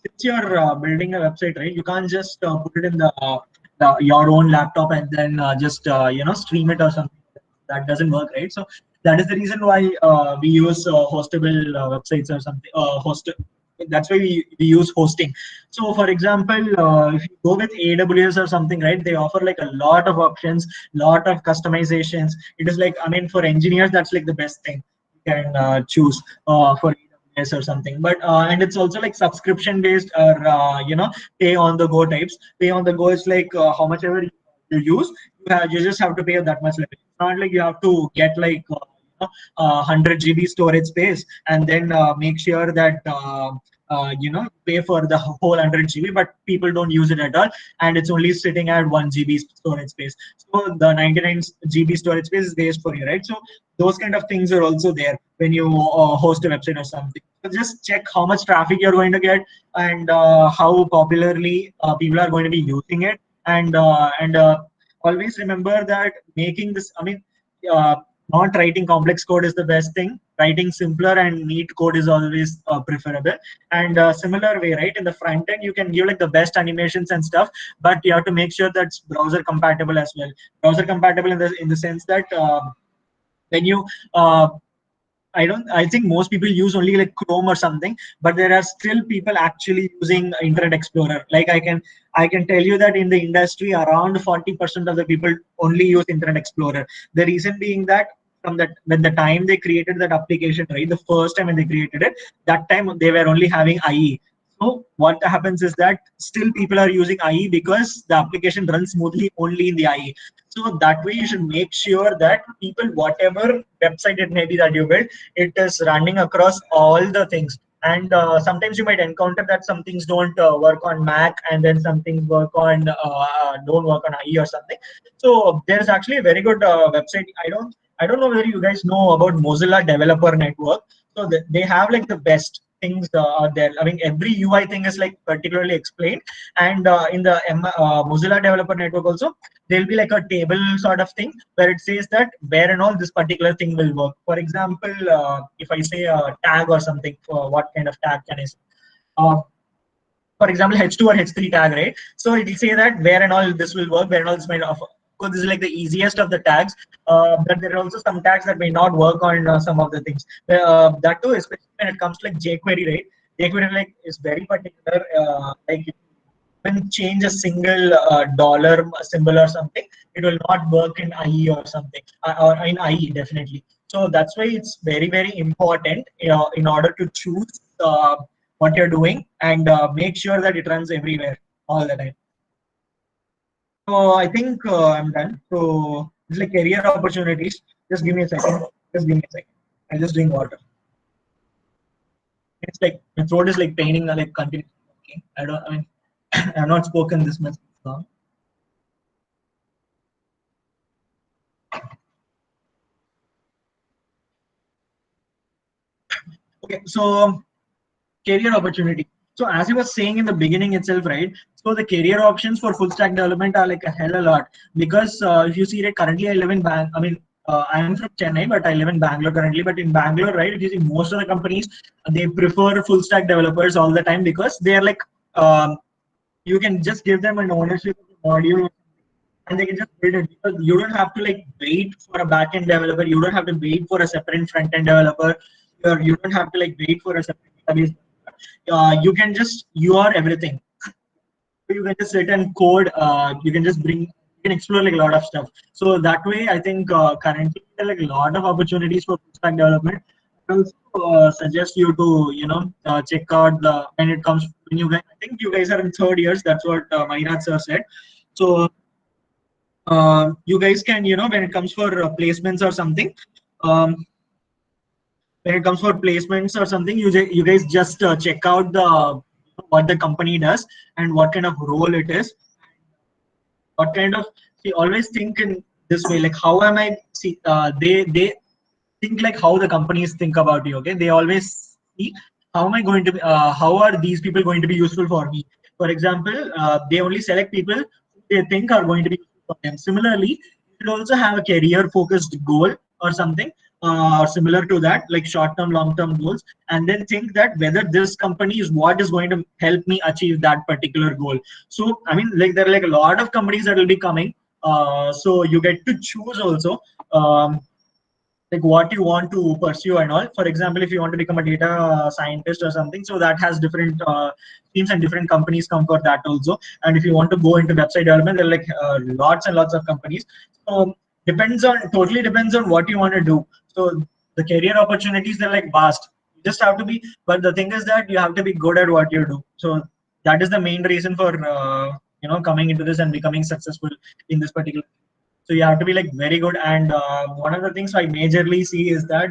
since you're building a website, right, you can't just put it in your own laptop and then just stream it or something. That doesn't work, right? So that is the reason why we use hostable websites or something. That's why we use hosting. So for example, if you go with AWS or something, right, they offer like a lot of options, lot of customizations. It is like, I mean, for engineers, that's like the best thing you can choose for AWS or something. But and it's also like subscription based, or pay on the go types. Pay on the go is like how much ever you use, you just have to pay that much. It's not like you have to get like 100 GB storage space and then make sure that pay for the whole 100 GB, but people don't use it at all, and it's only sitting at 1 GB storage space. So the 99 GB storage space is waste for you, right? So those kind of things are also there when you host a website or something. So just check how much traffic you're going to get, and how popularly people are going to be using it, and always remember that making this, not writing complex code is the best thing. Writing simpler and neat code is always preferable. And similar way, right, in the front end, you can give like the best animations and stuff, but you have to make sure that's browser compatible as well. Browser compatible in the sense that when you I think most people use only like Chrome or something, but there are still people actually using Internet Explorer. Like I can tell you that in the industry, around 40% of the people only use Internet Explorer. The reason being that from that, when the time they created that application, right, the first time when they created it, that time they were only having IE. So what happens is that still people are using IE because the application runs smoothly only in the IE. So that way you should make sure that people, whatever website it may be that you build, it is running across all the things. And sometimes you might encounter that some things don't work on Mac, and then some things work on don't work on IE or something. So there's actually a very good website. I don't know whether you guys know about Mozilla Developer Network. So they have like the best things are there. I mean, every UI thing is like particularly explained, and in the Mozilla Developer Network also, there'll be like a table sort of thing where it says that where and all this particular thing will work. For example, if I say a tag or something, for what kind of tag can I say? For example, H2 or H3 tag, right? So it will say that where and all this will work, where and all this might offer. So this is like the easiest of the tags, but there are also some tags that may not work on some of the things. That too, especially when it comes to like jQuery, right? jQuery like is very particular. Like when change a single dollar symbol or something, it will not work in IE or something, or in IE definitely. So that's why it's very, very important in order to choose what you're doing, and make sure that it runs everywhere all the time. So I think I'm done. So it's like career opportunities. Just give me a second. Just give me a second. I'm just drink water. It's like my throat is like paining, like continuously. Okay. I mean, I've not spoken this much long. Okay, so career opportunity. So as I was saying in the beginning itself, right? So the career options for full stack development are like a hell a lot, because if you see, right, currently I live in I am from Chennai, but I live in Bangalore currently. But in Bangalore, right, if you see, most of the companies, they prefer full stack developers all the time, because they are like you can just give them an ownership of the module, and they can just build it, because you don't have to like wait for a backend developer. You don't have to wait for a separate front end developer. Or you don't have to like wait for a separate database. You are everything. You can just sit and code. You can just you can explore like a lot of stuff. So that way, I think currently there are like a lot of opportunities for full stack development. I also suggest you to check out when it comes when you guys. I think you guys are in third years. That's what Mairaj sir said. So you guys can, when it comes for placements or something, um, when it comes for placements or something, you guys just check out the what the company does and what kind of role it is, what kind of, see, always think in this way, like how am I, see, they think like how the companies think about you. Okay, they always see how am I going to be, how are these people going to be useful for me. For example, they only select people who they think are going to be useful for them. Similarly, you should also have a career focused goal or something similar to that, like short term, long term goals, and then think that whether this company is what is going to help me achieve that particular goal. So I mean, like there are like a lot of companies that will be coming, so you get to choose also, like what you want to pursue and all. For example, if you want to become a data scientist or something, so that has different teams and different companies come for that also. And if you want to go into website development, there are like lots and lots of companies. So totally depends on what you want to do. So the career opportunities, they're like vast. You just have to be, but the thing is that you have to be good at what you do. So that is the main reason for coming into this and becoming successful in this particular. So you have to be like very good. And one of the things I majorly see is that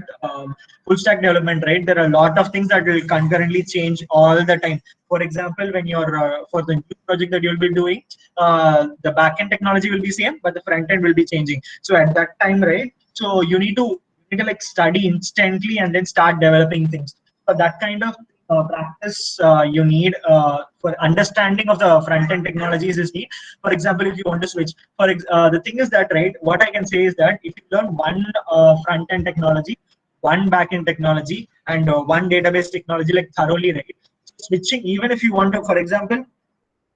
full stack development, right? There are a lot of things that will concurrently change all the time. For example, when you're for the new project that you'll be doing, the backend technology will be same, but the front end will be changing. So at that time, right? So you need to like study instantly and then start developing things. For that kind of practice you need for understanding of the front end technologies is neat. For example, if you want to switch, the thing is that, right, what I can say is that if you learn one front end technology, one back end technology, and one database technology like thoroughly, right, switching, even if you want to, for example,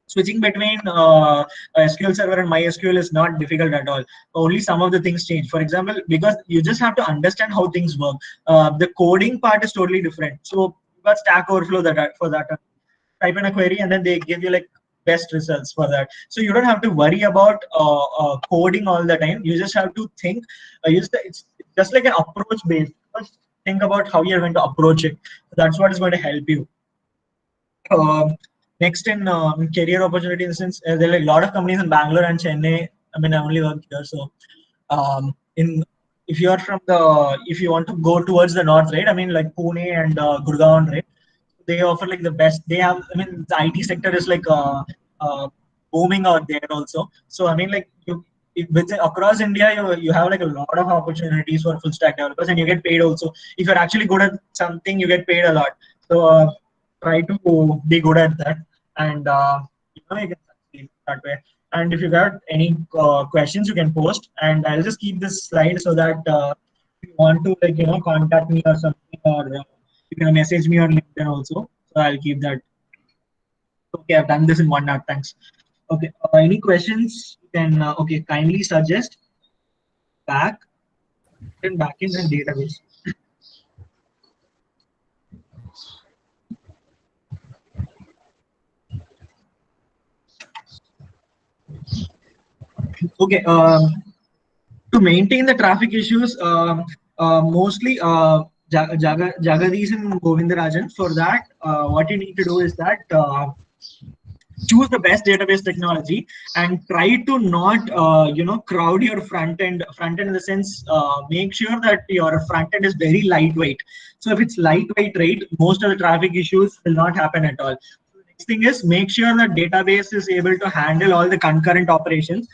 switching between SQL Server and MySQL is not difficult at all. Only some of the things change. For example, because you just have to understand how things work. The coding part is totally different. So you got Stack Overflow for that. Type in a query and then they give you like best results for that. So you don't have to worry about coding all the time. You just have to think. It's just like an approach based. Just think about how you're going to approach it. That's what is going to help you. Next in career opportunity, in the sense, there are a lot of companies in Bangalore and Chennai. I mean, I only work here, so in if you are from the, if you want to go towards the north, right? I mean, like Pune and Gurgaon, right? They offer like the best. They have, I mean, the IT sector is like booming out there also. So I mean, like across India, you have like a lot of opportunities for full stack developers, and you get paid also. If you're actually good at something, you get paid a lot. So try to be good at that, and you can succeed that way. And if you got any questions, you can post, and I'll just keep this slide so that if you want to, like, contact me or something, or you can message me on LinkedIn also. So I'll keep that. Okay, I've done this in 1 hour. Thanks. Okay, any questions? You can okay, kindly suggest backend and database. Okay, to maintain the traffic issues, mostly Jagadish and Govindarajan. For that, what you need to do is that choose the best database technology and try to not crowd your front end in the sense, make sure that your front end is very lightweight. So if it's lightweight, right, most of the traffic issues will not happen at all. So the next thing is, make sure that database is able to handle all the concurrent operations.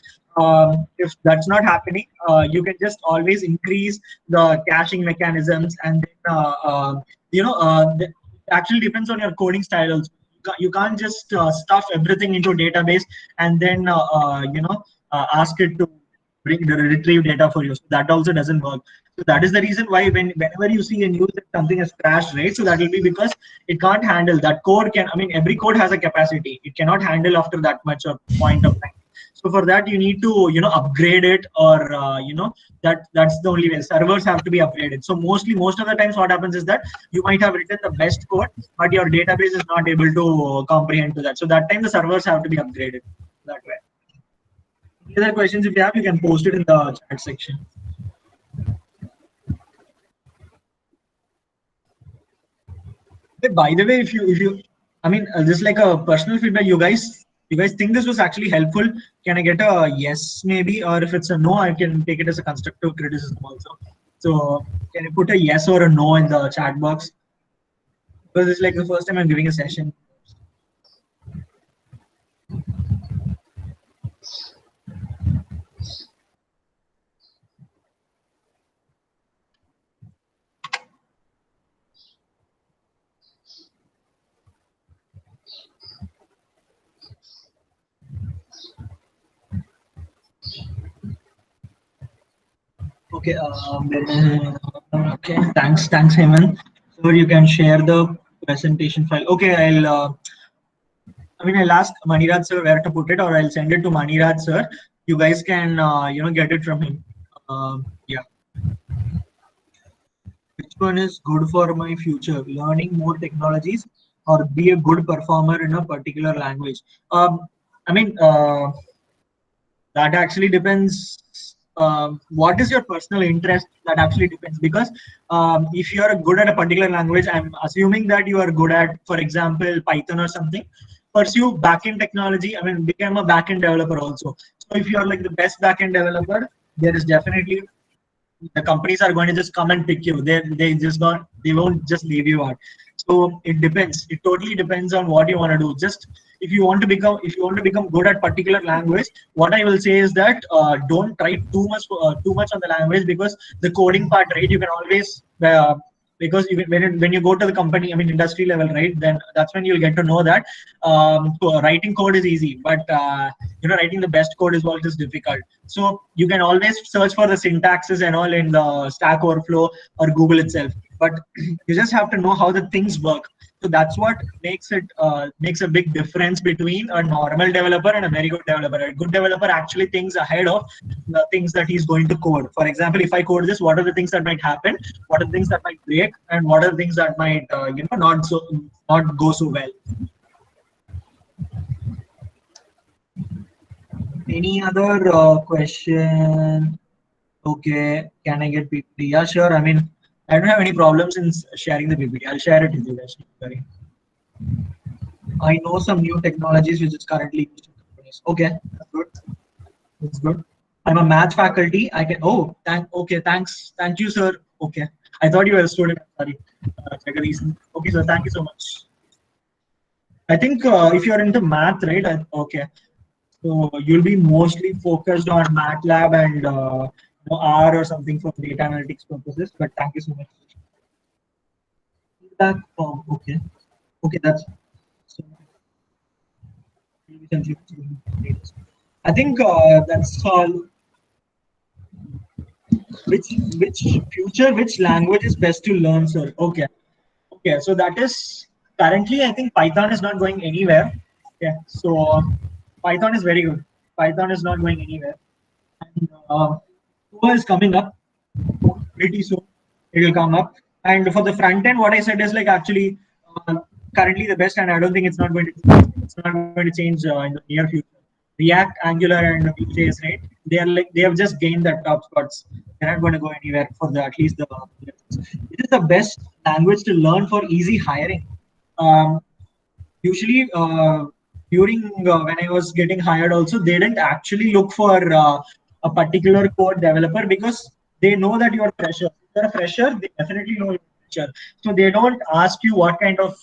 If that's not happening, you can just always increase the caching mechanisms, and then it actually depends on your coding style also. You can't just stuff everything into a database and then ask it to retrieve data for you. So that also doesn't work. So that is the reason why whenever you see a news that something has crashed, right? So that will be because it can't handle that code. I mean, every code has a capacity. It cannot handle after that much of point of time. So for that, you need to upgrade it, or that's the only way. Servers have to be upgraded. So most of the times, what happens is that you might have written the best code, but your database is not able to comprehend to that. So that time the servers have to be upgraded that way. Any other questions if you have, you can post it in the chat section. By the way, if you I mean, just like a personal feedback, you guys You guys think this was actually helpful? Can I get a yes maybe, or if it's a no, I can take it as a constructive criticism also. So can you put a yes or a no in the chat box? Because it's like the first time I'm giving a session. Okay, okay, thanks, Hemant. So you can share the presentation file. Okay, I'll ask Maniraj sir where to put it, or I'll send it to Maniraj sir. You guys can, get it from him. Yeah. Which one is good for my future? Learning more technologies or be a good performer in a particular language? I mean, that actually depends. What is your personal interest? That actually depends, because if you are good at a particular language, I'm assuming that you are good at, for example, Python or something. Pursue backend technology. I mean, become a backend developer also. So if you are like the best backend developer, there is definitely, the companies are going to just come and pick you. They won't just leave you out. So it depends. It totally depends on what you want to do. Just if you want to become good at particular language, what I will say is that don't try too much on the language, because the coding part, right? You can always because when you go to the company, I mean industry level, right? Then that's when you'll get to know that writing code is easy, but writing the best code is always difficult. So you can always search for the syntaxes and all in the Stack Overflow or Google itself, but you just have to know how the things work. So that's what makes a big difference between a normal developer and a very good developer. A good developer actually thinks ahead of the things that he's going to code. For example, if I code this, what are the things that might happen? What are the things that might break? And what are the things that might not go so well? Any other question? Okay, can I get PPT? Yeah, sure. I mean, I don't have any problems in sharing the PPT. I'll share it with you guys. Sorry. I know some new technologies which is currently used in companies. Okay, that's good. That's good. I'm a math faculty. I can. Oh, okay, thanks. Thank you, sir. Okay. I thought you were a student. Sorry. Check a reason. Okay, sir. Thank you so much. I think if you're into math, right? Okay. So you'll be mostly focused on MATLAB and R or something for data analytics purposes. But thank you so much. Feedback form. Okay. Okay, that's. So, I think that's all. Which language is best to learn, sir? Okay. Okay, so that is currently, I think Python is not going anywhere. Okay, so Python is very good. Python is not going anywhere. And Lua is coming up pretty soon. It will come up. And for the front end, what I said is like actually currently the best, and I don't think it's not going to change in the near future. React, Angular, and Vue.js, right? They have just gained that top spots. They're not going to go anywhere for at least the. It is the best language to learn for easy hiring. Usually, during when I was getting hired, also they didn't actually look for a particular code developer, because they know that you're a fresher. If you're a fresher, they definitely know you're a fresher. So they don't ask you what kind of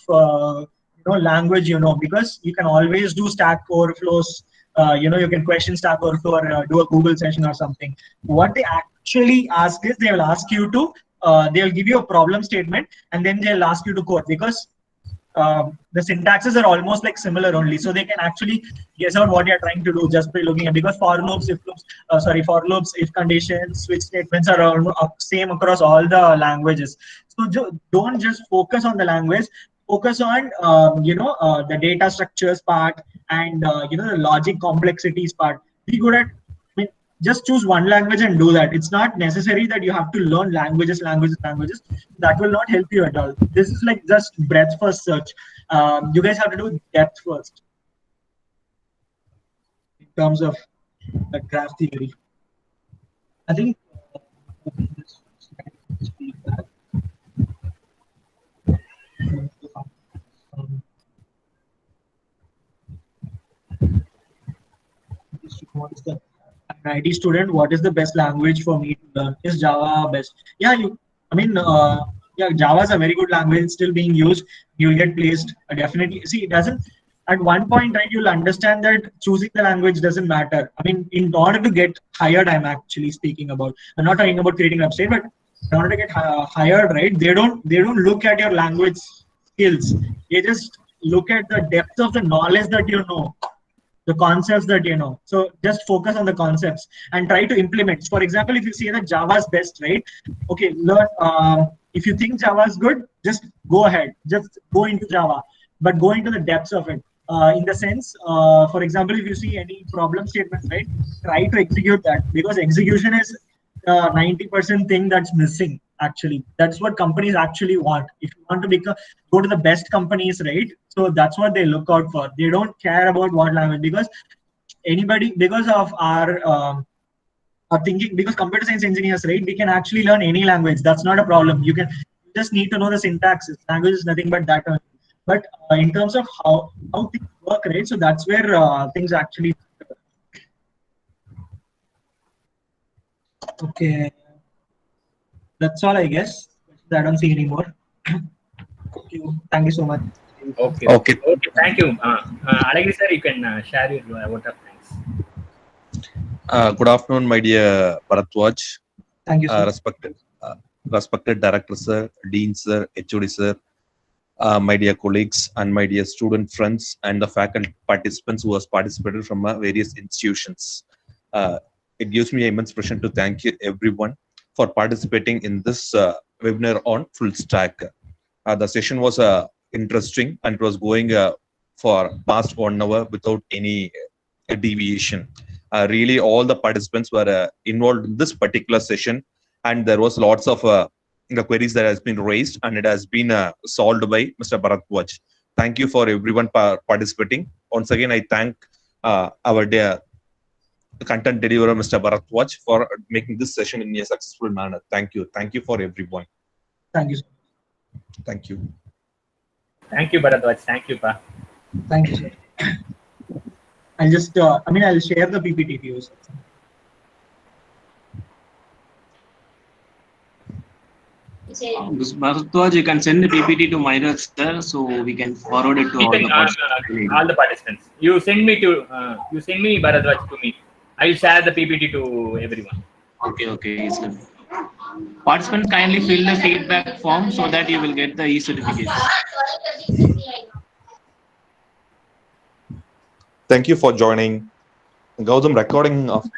language you know, because you can always do Stack Overflows. You can question Stack Overflow or do a Google session or something. What they actually ask is they will ask you to they'll give you a problem statement, and then they'll ask you to code, because the syntaxes are almost like similar only, so they can actually guess out what you're trying to do just by looking at, because for loops, if conditions, switch statements are all same across all the languages. So don't just focus on the language, focus on the data structures part, and the logic complexities part. Be good at, just choose one language and do that. It's not necessary that you have to learn languages. That will not help you at all. This is like just breadth first search. You guys have to do depth first in terms of the graph theory. I think what's the an IT student, what is the best language for me to learn? Is Java best? Yeah, yeah, Java is a very good language. It's still being used. You'll get placed. Definitely. See, it doesn't. At one point, right, you'll understand that choosing the language doesn't matter. I mean, in order to get hired, I'm actually speaking about. I'm not talking about creating a website, but in order to get hired, right, they don't look at your language skills. They just look at the depth of the knowledge that you know, the concepts that you know. So just focus on the concepts and try to implement. For example, if you say that Java is best, right? Okay, learn. If you think Java is good, just go ahead. Just go into Java, but go into the depths of it. In the sense, for example, if you see any problem statements, right, try to execute that, because execution is 90% thing that's missing. Actually, that's what companies actually want. If you want to go to the best companies, right? So that's what they look out for. They don't care about what language, because of our thinking, because computer science engineers, right, we can actually learn any language. That's not a problem. You just need to know the syntaxes. Language is nothing but that only. But in terms of how things work, right? So that's where things actually. Okay, that's all, I guess. I don't see any more. Thank you so much. Okay. Okay. Okay. Thank you. Alagiri sir, you can share your vote of thanks. Good afternoon, my dear Bharatwaj. Thank you, sir. Respected Director Sir, Dean Sir, HOD Sir, my dear colleagues and my dear student friends and the faculty participants who has participated from various institutions. It gives me immense pleasure to thank you everyone for participating in this webinar on full stack. The session was interesting and it was going for past 1 hour without any deviation. Really, all the participants were involved in this particular session, and there was lots of the queries that has been raised, and it has been solved by Mr. Bharatwaj. Thank you for everyone participating. Once again, I thank our dear content deliverer, Mr. Bharatwaj, for making this session in a successful manner. Thank you. Thank you for everyone. Thank you, sir. Thank you. Thank you, Bharatwaj. Thank you, Pa. Thank you, sir. I'll just, I'll share the PPT to you, sir. Bharatwaj, you can send the PPT to Mairaj sir, so we can forward it to all the participants. All the participants. You send me Bharatwaj to me. I'll share the PPT to everyone. Okay, yes, sir. Participants, kindly fill the feedback form so that you will get the e-certificates. Thank you for joining. Gautam, recording of